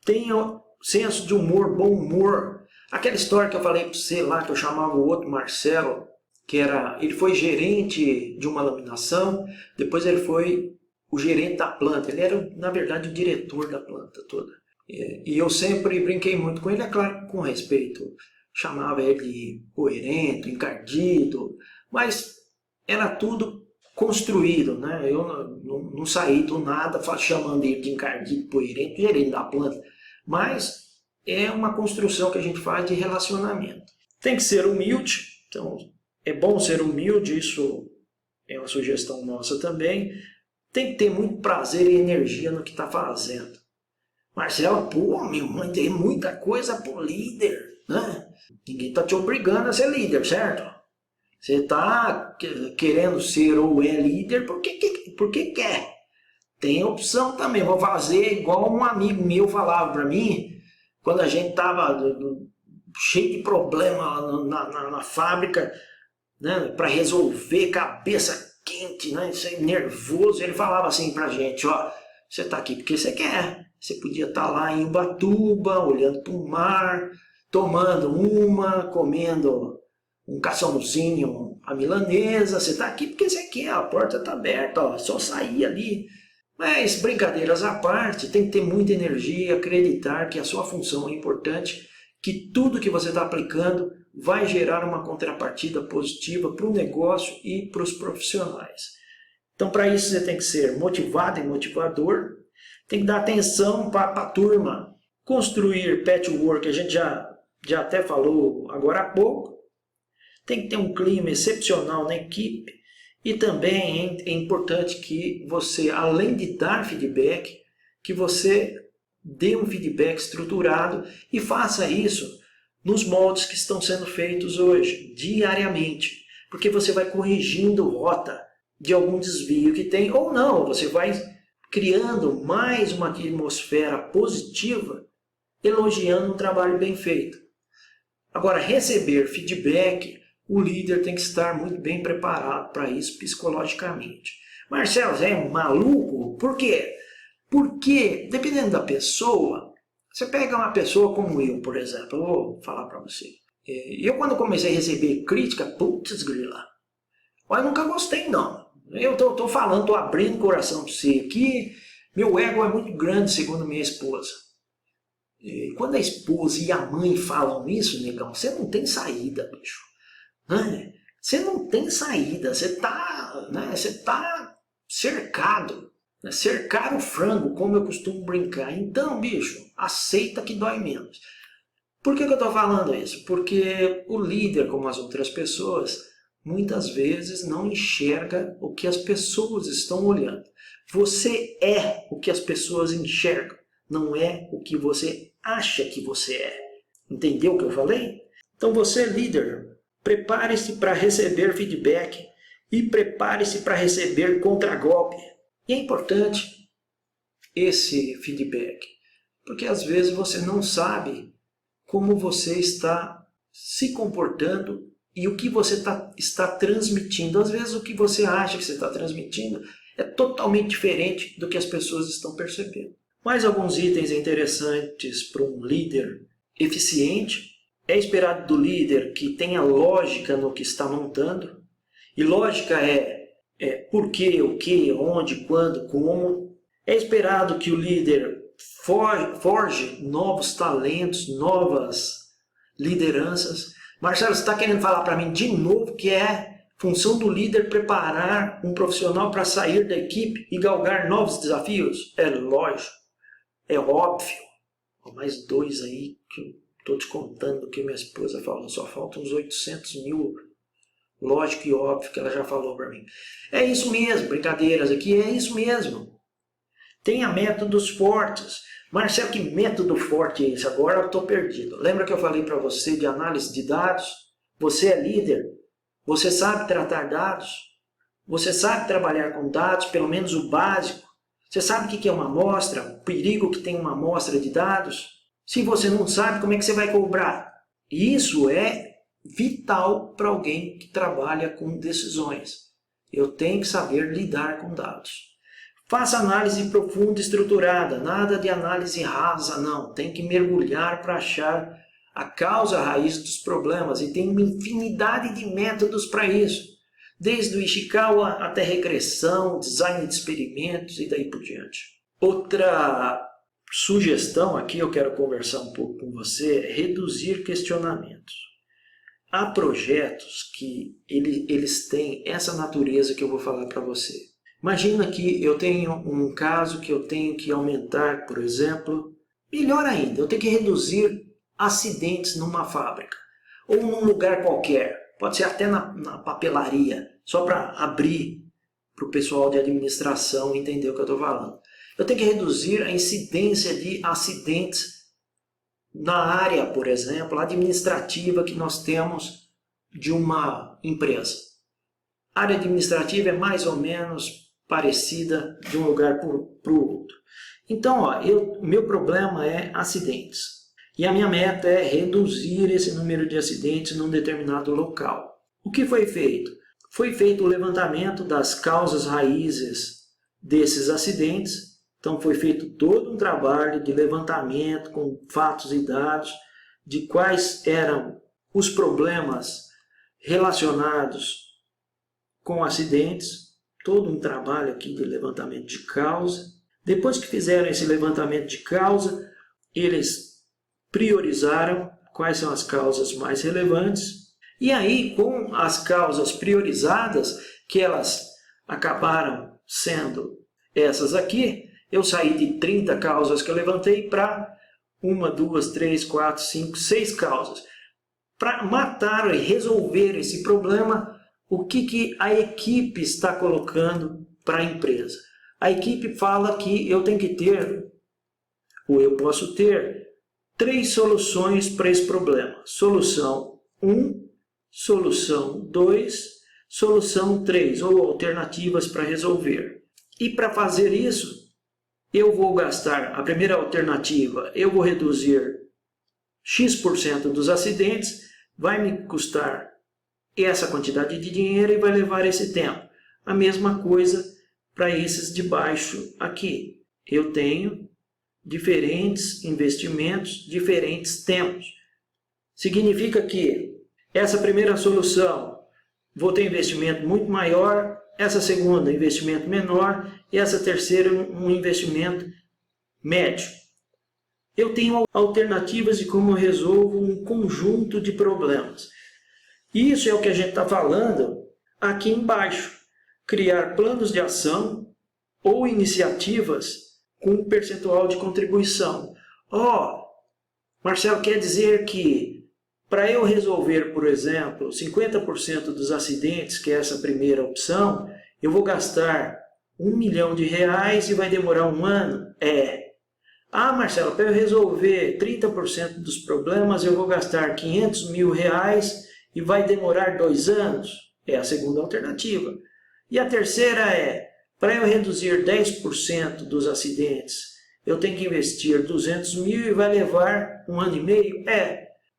Tenha senso de humor, bom humor. Aquela história que eu falei para você lá, que eu chamava o outro Marcelo, ele foi gerente de uma laminação, depois ele foi o gerente da planta. Ele era, na verdade, o diretor da planta toda. E eu sempre brinquei muito com ele, é claro, com respeito. Chamava ele de poerento, encardido, mas era tudo construído, né? Eu não saí do nada chamando ele de encardido, poerento, gerente da planta, mas é uma construção que a gente faz de relacionamento. Tem que ser humilde, então é bom ser humilde, isso é uma sugestão nossa também. Tem que ter muito prazer e energia no que está fazendo. Marcelo, pô, meu mãe, tem muita coisa pro líder, né? Ninguém está te obrigando a ser líder, certo? Você está querendo ser ou é líder porque quer. Tem opção também. Vou fazer igual um amigo meu falava para mim, quando a gente estava cheio de problema na fábrica, né, para resolver, cabeça quente, né, nervoso. Ele falava assim para a gente, você está aqui porque você quer. Você podia estar lá em Ubatuba, olhando para o mar, tomando comendo um caçãozinho, a milanesa. Você está aqui porque você quer, a porta está aberta, só sair ali. Mas, brincadeiras à parte, tem que ter muita energia, acreditar que a sua função é importante, que tudo que você está aplicando vai gerar uma contrapartida positiva para o negócio e para os profissionais. Então, para isso, você tem que ser motivado e motivador, tem que dar atenção para a turma, construir patchwork, a gente já até falou agora há pouco, tem que ter um clima excepcional na equipe e também é importante que você, além de dar feedback, que você dê um feedback estruturado e faça isso nos moldes que estão sendo feitos hoje, diariamente, porque você vai corrigindo rota de algum desvio que tem, ou não, você vai criando mais uma atmosfera positiva, elogiando um trabalho bem feito. Agora, receber feedback, o líder tem que estar muito bem preparado para isso psicologicamente. Marcelo, você é maluco? Por quê? Porque, dependendo da pessoa, você pega uma pessoa como eu, por exemplo, eu vou falar para você. Eu, quando comecei a receber crítica, putz, grila, eu nunca gostei, não. Eu estou falando, estou abrindo o coração para você aqui, meu ego é muito grande, segundo minha esposa. E quando a esposa e a mãe falam isso, negão, você não tem saída, bicho. Né? Você não tem saída, você está cercado. Né? Cercar o frango, como eu costumo brincar. Então, bicho, aceita que dói menos. Por que eu estou falando isso? Porque o líder, como as outras pessoas, muitas vezes não enxerga o que as pessoas estão olhando. Você é o que as pessoas enxergam, não é o que você acha que você é. Entendeu o que eu falei? Então você, líder, prepare-se para receber feedback e prepare-se para receber contragolpe. E é importante esse feedback, porque às vezes você não sabe como você está se comportando e o que você está transmitindo. Às vezes o que você acha que você está transmitindo é totalmente diferente do que as pessoas estão percebendo. Mais alguns itens interessantes para um líder eficiente. É esperado do líder que tenha lógica no que está montando. E lógica é por quê, o que, onde, quando, como. É esperado que o líder forge novos talentos, novas lideranças. Marcelo, você está querendo falar para mim de novo que é função do líder preparar um profissional para sair da equipe e galgar novos desafios? É lógico, é óbvio. Mais dois aí que eu estou te contando o que minha esposa falou, só faltam uns 800 mil. Lógico e óbvio que ela já falou para mim. É isso mesmo, brincadeiras aqui, é isso mesmo. Tenha métodos fortes. Marcelo, que método forte é esse? Agora eu estou perdido. Lembra que eu falei para você de análise de dados? Você é líder? Você sabe tratar dados? Você sabe trabalhar com dados, pelo menos o básico? Você sabe o que é uma amostra? O perigo que tem uma amostra de dados? Se você não sabe, como é que você vai cobrar? Isso é vital para alguém que trabalha com decisões. Eu tenho que saber lidar com dados. Faça análise profunda e estruturada, nada de análise rasa, não. Tem que mergulhar para achar a causa raiz dos problemas e tem uma infinidade de métodos para isso. Desde o Ishikawa até regressão, design de experimentos e daí por diante. Outra sugestão aqui, eu quero conversar um pouco com você, é reduzir questionamentos. Há projetos que eles têm essa natureza que eu vou falar para você. Imagina que eu tenho um caso que eu tenho que aumentar, por exemplo, melhor ainda, eu tenho que reduzir acidentes numa fábrica ou num lugar qualquer, pode ser até na papelaria, só para abrir para o pessoal de administração entender o que eu estou falando. Eu tenho que reduzir a incidência de acidentes na área, por exemplo, administrativa que nós temos de uma empresa. A área administrativa é mais ou menos parecida de um lugar para o outro. Então, meu problema é acidentes. E a minha meta é reduzir esse número de acidentes num determinado local. O que foi feito? Foi feito o levantamento das causas raízes desses acidentes. Então, foi feito todo um trabalho de levantamento com fatos e dados de quais eram os problemas relacionados com acidentes. Todo um trabalho aqui de levantamento de causa. Depois que fizeram esse levantamento de causa, eles priorizaram quais são as causas mais relevantes. E aí, com as causas priorizadas, que elas acabaram sendo essas aqui, eu saí de 30 causas que eu levantei para 1, 2, 3, 4, 5, 6 causas. Para matar e resolver esse problema, o que a equipe está colocando para a empresa? A equipe fala que eu tenho que ter, ou eu posso ter, 3 soluções para esse problema. Solução 1, solução 2, solução 3, ou alternativas para resolver. E para fazer isso, eu vou gastar, a primeira alternativa, eu vou reduzir X% dos acidentes, vai me custar essa quantidade de dinheiro e vai levar esse tempo. A mesma coisa para esses de baixo aqui. Eu tenho diferentes investimentos, diferentes tempos. Significa que essa primeira solução vou ter investimento muito maior, essa segunda investimento menor e essa terceira um investimento médio. Eu tenho alternativas de como eu resolvo um conjunto de problemas. Isso é o que a gente está falando aqui embaixo. Criar planos de ação ou iniciativas com um percentual de contribuição. Marcelo, quer dizer que para eu resolver, por exemplo, 50% dos acidentes, que é essa primeira opção, eu vou gastar R$ 1 milhão e vai demorar um ano? Ah, Marcelo, para eu resolver 30% dos problemas, eu vou gastar R$ 500 mil e vai demorar 2 anos? É a segunda alternativa. E a terceira para eu reduzir 10% dos acidentes, eu tenho que investir 200 mil e vai levar 1 ano e meio?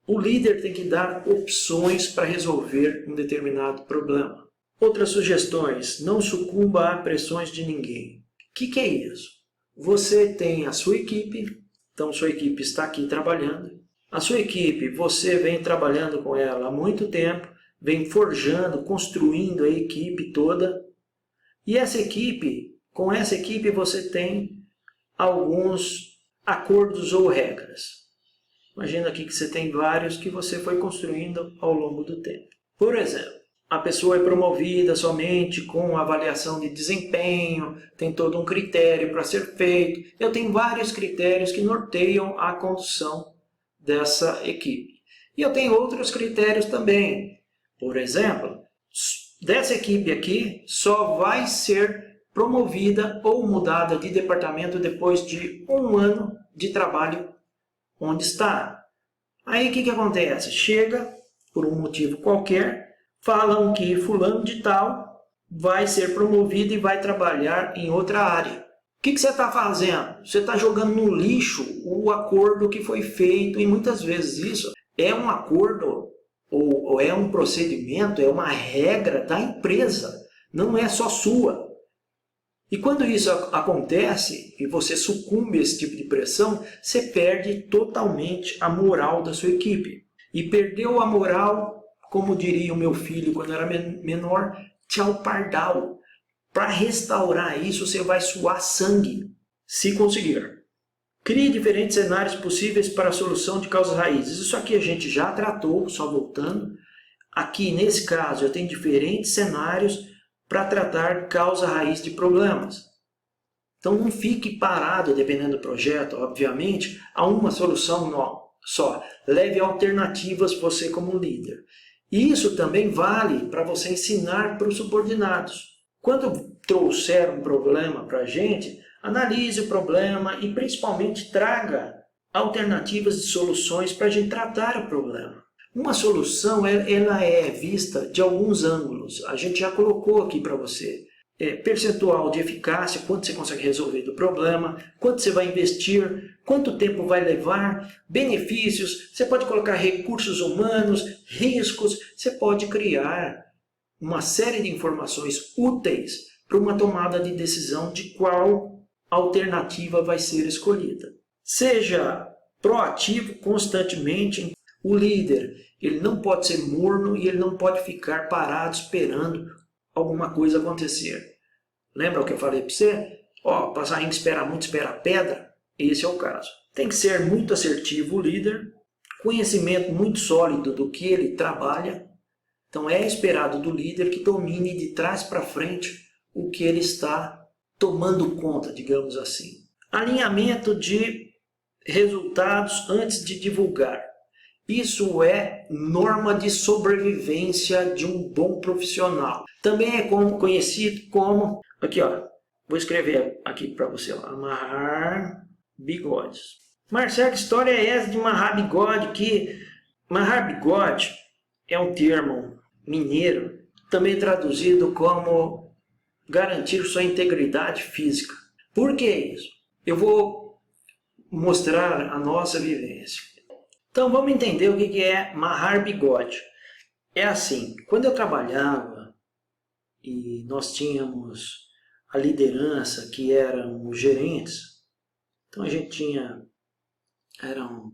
O líder tem que dar opções para resolver um determinado problema. Outras sugestões: não sucumba a pressões de ninguém. O que é isso? Você tem a sua equipe, então sua equipe está aqui trabalhando. A sua equipe, você vem trabalhando com ela há muito tempo, vem forjando, construindo a equipe toda. E com essa equipe você tem alguns acordos ou regras. Imagina aqui que você tem vários que você foi construindo ao longo do tempo. Por exemplo, a pessoa é promovida somente com avaliação de desempenho, tem todo um critério para ser feito. Eu tenho vários critérios que norteiam a condução dessa equipe. E eu tenho outros critérios também. Por exemplo, dessa equipe aqui só vai ser promovida ou mudada de departamento depois de 1 ano de trabalho onde está. Aí o que acontece? Chega, por um motivo qualquer, falam que fulano de tal vai ser promovido e vai trabalhar em outra área. O que você está fazendo? Você está jogando no lixo o acordo que foi feito, e muitas vezes isso é um acordo ou é um procedimento, é uma regra da empresa, não é só sua. E quando isso acontece e você sucumbe a esse tipo de pressão, você perde totalmente a moral da sua equipe. E perdeu a moral, como diria o meu filho quando era menor, tchau pardal. Para restaurar isso, você vai suar sangue, se conseguir. Crie diferentes cenários possíveis para a solução de causas raízes. Isso aqui a gente já tratou, só voltando. Aqui, nesse caso, eu tenho diferentes cenários para tratar causa raiz de problemas. Então não fique parado, dependendo do projeto, obviamente, a uma solução só. Leve alternativas você como líder. E isso também vale para você ensinar para os subordinados. Quando trouxer um problema para a gente, analise o problema e principalmente traga alternativas de soluções para a gente tratar o problema. Uma solução ela é vista de alguns ângulos. A gente já colocou aqui para você. Percentual de eficácia, quanto você consegue resolver do problema, quanto você vai investir, quanto tempo vai levar, benefícios, você pode colocar recursos humanos, riscos, você pode criar uma série de informações úteis para uma tomada de decisão de qual alternativa vai ser escolhida. Seja proativo constantemente. O líder, ele não pode ser morno e ele não pode ficar parado esperando alguma coisa acontecer. Lembra o que eu falei para você? Passarinho que espera muito, espera pedra. Esse é o caso. Tem que ser muito assertivo o líder, conhecimento muito sólido do que ele trabalha. Então é esperado do líder que domine de trás para frente o que ele está tomando conta, digamos assim. Alinhamento de resultados antes de divulgar. Isso é norma de sobrevivência de um bom profissional. Também é conhecido como, aqui vou escrever aqui para você, amarrar bigodes. Marcelo, que história é essa de amarrar bigode? Amarrar bigode é um termo mineiro, também traduzido como garantir sua integridade física. Por que isso? Eu vou mostrar a nossa vivência. Então vamos entender o que é amarrar bigode. É assim, quando eu trabalhava e nós tínhamos a liderança que eram os gerentes, então a gente eram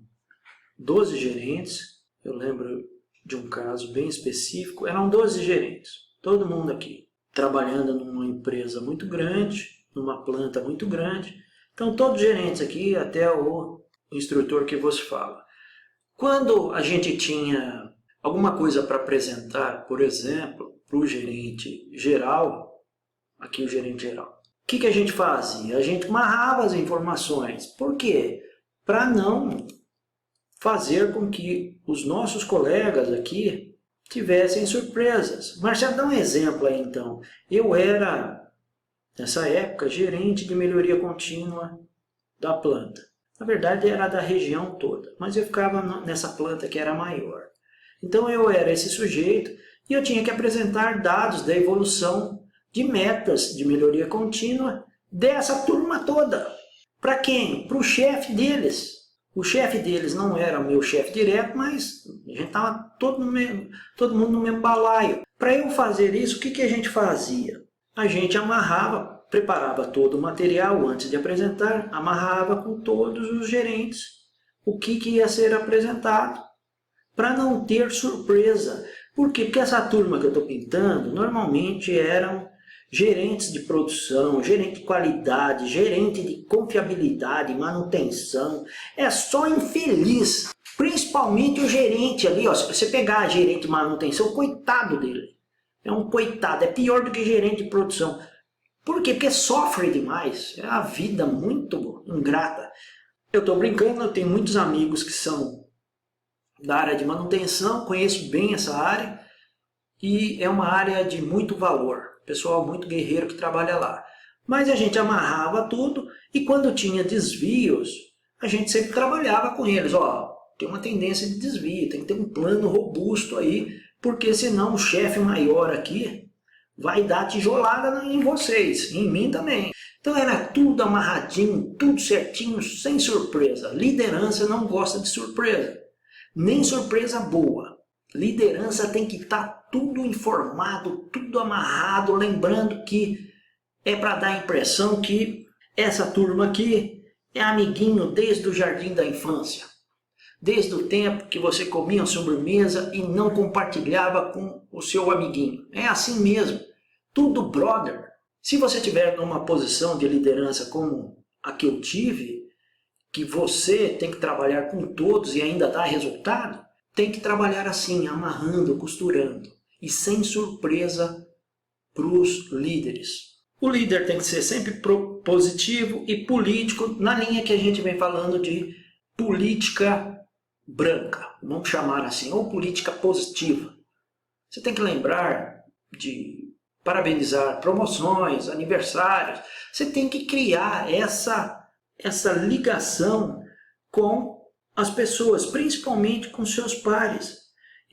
12 gerentes, eu lembro de um caso bem específico, eram 12 gerentes, todo mundo aqui, trabalhando numa empresa muito grande, numa planta muito grande, então todos os gerentes aqui, até o instrutor que vos fala. Quando a gente tinha alguma coisa para apresentar, por exemplo, para o gerente geral, aqui o gerente geral, o que a gente fazia? A gente amarrava as informações. Por quê? Para não fazer com que os nossos colegas aqui tivessem surpresas. Marcelo, dá um exemplo aí então. Eu era, nessa época, gerente de melhoria contínua da planta. Na verdade era da região toda, mas eu ficava nessa planta que era maior. Então eu era esse sujeito e eu tinha que apresentar dados da evolução de metas de melhoria contínua dessa turma toda. Para quem? Para o chefe deles. O chefe deles não era o meu chefe direto, mas a gente estava todo mundo no mesmo balaio. Para eu fazer isso, o que a gente fazia? A gente amarrava, preparava todo o material antes de apresentar, amarrava com todos os gerentes o que ia ser apresentado, para não ter surpresa. Por quê? Porque essa turma que eu estou pintando, normalmente eram gerentes de produção, gerente de qualidade, gerente de confiabilidade, manutenção. É só infeliz. Principalmente o gerente ali, ó, se você pegar a gerente de manutenção, coitado dele. É um coitado, é pior do que gerente de produção. Por quê? Porque sofre demais. É a vida muito ingrata. Eu estou brincando, eu tenho muitos amigos que são da área de manutenção, conheço bem essa área e é uma área de muito valor. Pessoal muito guerreiro que trabalha lá. Mas a gente amarrava tudo e quando tinha desvios, a gente sempre trabalhava com eles. Ó, tem uma tendência de desvio, tem que ter um plano robusto aí, porque senão o chefe maior aqui vai dar tijolada em vocês, em mim também. Então era tudo amarradinho, tudo certinho, sem surpresa. Liderança não gosta de surpresa, nem surpresa boa. Liderança tem que estar tudo informado, tudo amarrado, lembrando que é para dar a impressão que essa turma aqui é amiguinho desde o jardim da infância. Desde o tempo que você comia sobremesa e não compartilhava com o seu amiguinho. É assim mesmo, tudo brother. Se você tiver numa posição de liderança como a que eu tive, que você tem que trabalhar com todos e ainda dar resultado, tem que trabalhar assim, amarrando, costurando e sem surpresa para os líderes. O líder tem que ser sempre propositivo e político, na linha que a gente vem falando de política branca, vamos chamar assim, ou política positiva. Você tem que lembrar de parabenizar promoções, aniversários. Você tem que criar essa ligação com as pessoas, principalmente com seus pares.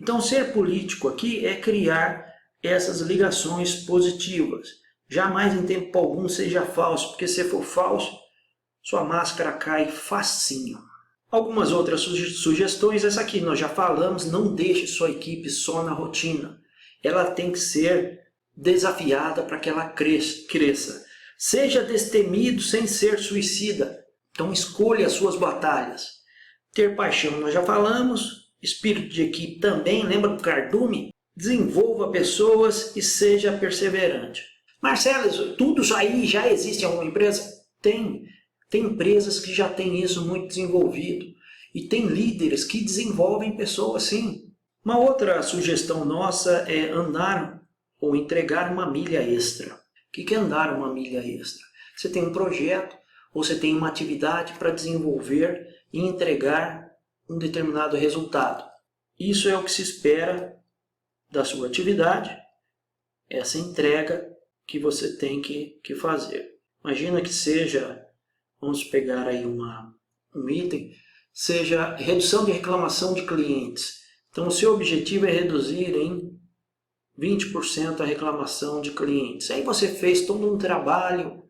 Então, ser político aqui é criar essas ligações positivas. Jamais em tempo algum seja falso, porque se for falso, sua máscara cai facinho. Algumas outras sugestões, essa aqui nós já falamos, não deixe sua equipe só na rotina. Ela tem que ser desafiada para que ela cresça. Seja destemido sem ser suicida. Então escolha as suas batalhas. Ter paixão, nós já falamos. Espírito de equipe também, lembra do cardume? Desenvolva pessoas e seja perseverante. Marcelo, tudo isso aí já existe em alguma empresa? Tem. Tem empresas que já têm isso muito desenvolvido. E tem líderes que desenvolvem pessoas sim. Uma outra sugestão nossa é andar ou entregar uma milha extra. O que é andar uma milha extra? Você tem um projeto ou você tem uma atividade para desenvolver e entregar um determinado resultado. Isso é o que se espera da sua atividade, essa entrega que você tem que fazer. Imagina que seja, vamos pegar aí um item, seja redução de reclamação de clientes. Então o seu objetivo é reduzir em 20% a reclamação de clientes. Aí você fez todo um trabalho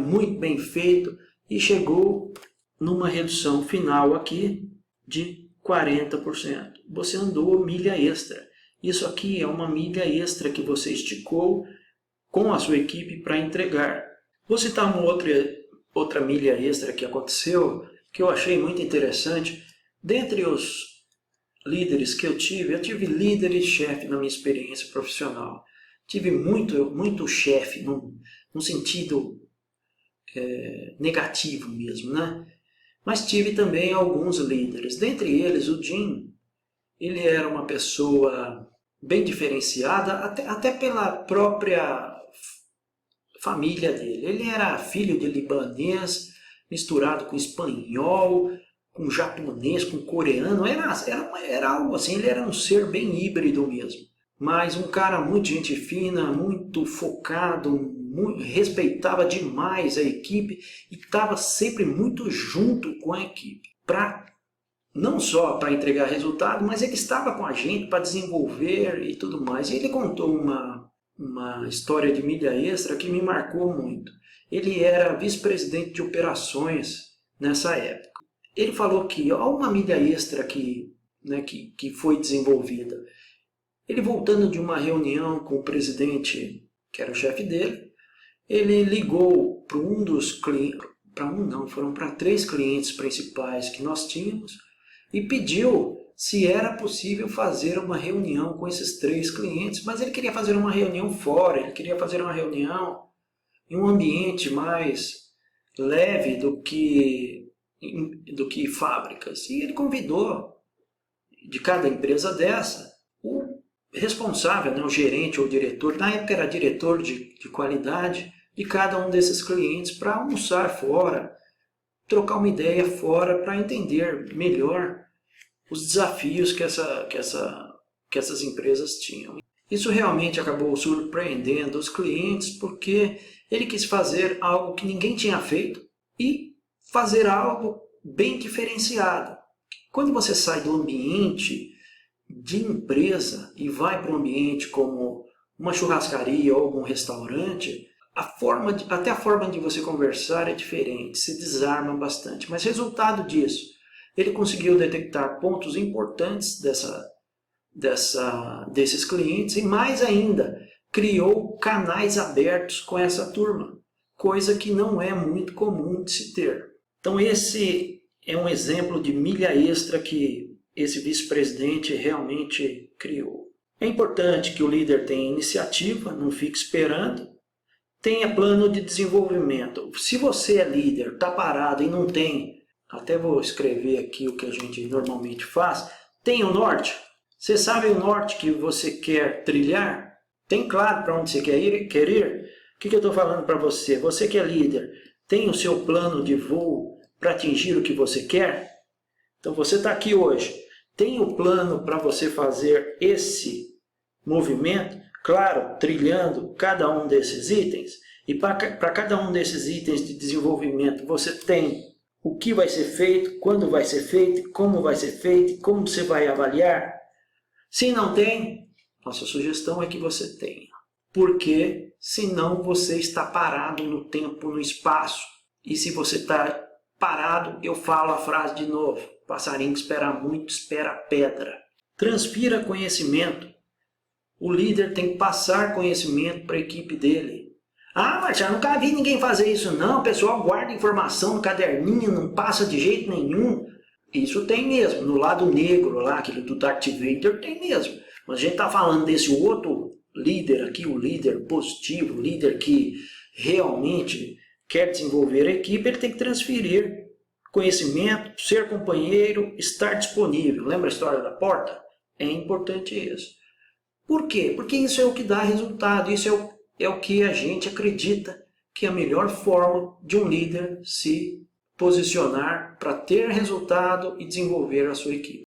muito bem feito e chegou numa redução final aqui de 40%. Você andou milha extra. Isso aqui é uma milha extra que você esticou com a sua equipe para entregar. Vou citar uma outra milha extra que aconteceu, que eu achei muito interessante. Dentre os líderes que eu tive líder e chefe na minha experiência profissional. Tive muito chefe, num sentido negativo mesmo, né? Mas tive também alguns líderes. Dentre eles, o Jim, ele era uma pessoa bem diferenciada, até pela própria família dele. Ele era filho de libanês, misturado com espanhol, com japonês, com coreano, era algo assim, ele era um ser bem híbrido mesmo. Mas um cara muito gente fina, muito focado, respeitava demais a equipe e estava sempre muito junto com a equipe. Não só para entregar resultado, mas ele estava com a gente para desenvolver e tudo mais. E ele contou uma história de milha extra que me marcou muito. Ele era vice-presidente de operações nessa época. Ele falou que há uma milha extra que foi desenvolvida. Ele voltando de uma reunião com o presidente, que era o chefe dele, ele ligou para um dos clientes, foram para 3 clientes principais que nós tínhamos, e pediu se era possível fazer uma reunião com esses 3 clientes, mas ele queria fazer uma reunião fora, ele queria fazer uma reunião em um ambiente mais leve do que fábricas. E ele convidou de cada empresa dessa o responsável, o gerente ou o diretor, na época era diretor de qualidade, de cada um desses clientes para almoçar fora, trocar uma ideia fora para entender melhor os desafios que essas empresas tinham. Isso realmente acabou surpreendendo os clientes porque ele quis fazer algo que ninguém tinha feito e fazer algo bem diferenciado. Quando você sai do ambiente de empresa e vai para um ambiente como uma churrascaria ou algum restaurante, até a forma de você conversar é diferente, se desarma bastante. Mas resultado disso, ele conseguiu detectar pontos importantes desses clientes e mais ainda, criou canais abertos com essa turma, coisa que não é muito comum de se ter. Então esse é um exemplo de milha extra que esse vice-presidente realmente criou. É importante que o líder tenha iniciativa, não fique esperando, tenha plano de desenvolvimento. Se você é líder, está parado e não tem, até vou escrever aqui o que a gente normalmente faz, tem o norte. Você sabe o norte que você quer trilhar? Tem claro para onde você quer ir? O que eu estou falando para você? Você que é líder, tem o seu plano de voo para atingir o que você quer? Então você está aqui hoje, tem o plano para você fazer esse movimento? Claro, trilhando cada um desses itens. E para cada um desses itens de desenvolvimento você tem o que vai ser feito, quando vai ser feito, como vai ser feito, como você vai avaliar. Se não tem, nossa sugestão é que você tenha. Porque senão você está parado no tempo, no espaço. E se você está parado, eu falo a frase de novo. Passarinho que espera muito, espera pedra. Transpira conhecimento. O líder tem que passar conhecimento para a equipe dele. Ah, Marcelo, nunca vi ninguém fazer isso não. O pessoal guarda informação no caderninho, não passa de jeito nenhum. Isso tem mesmo. No lado negro lá, aquele do Darth Vader, tem mesmo. Mas a gente está falando desse outro líder aqui, o líder positivo, o líder que realmente quer desenvolver a equipe, ele tem que transferir conhecimento, ser companheiro, estar disponível. Lembra a história da porta? É importante isso. Por quê? Porque isso é o que dá resultado, isso é o que a gente acredita que é a melhor forma de um líder se posicionar para ter resultado e desenvolver a sua equipe.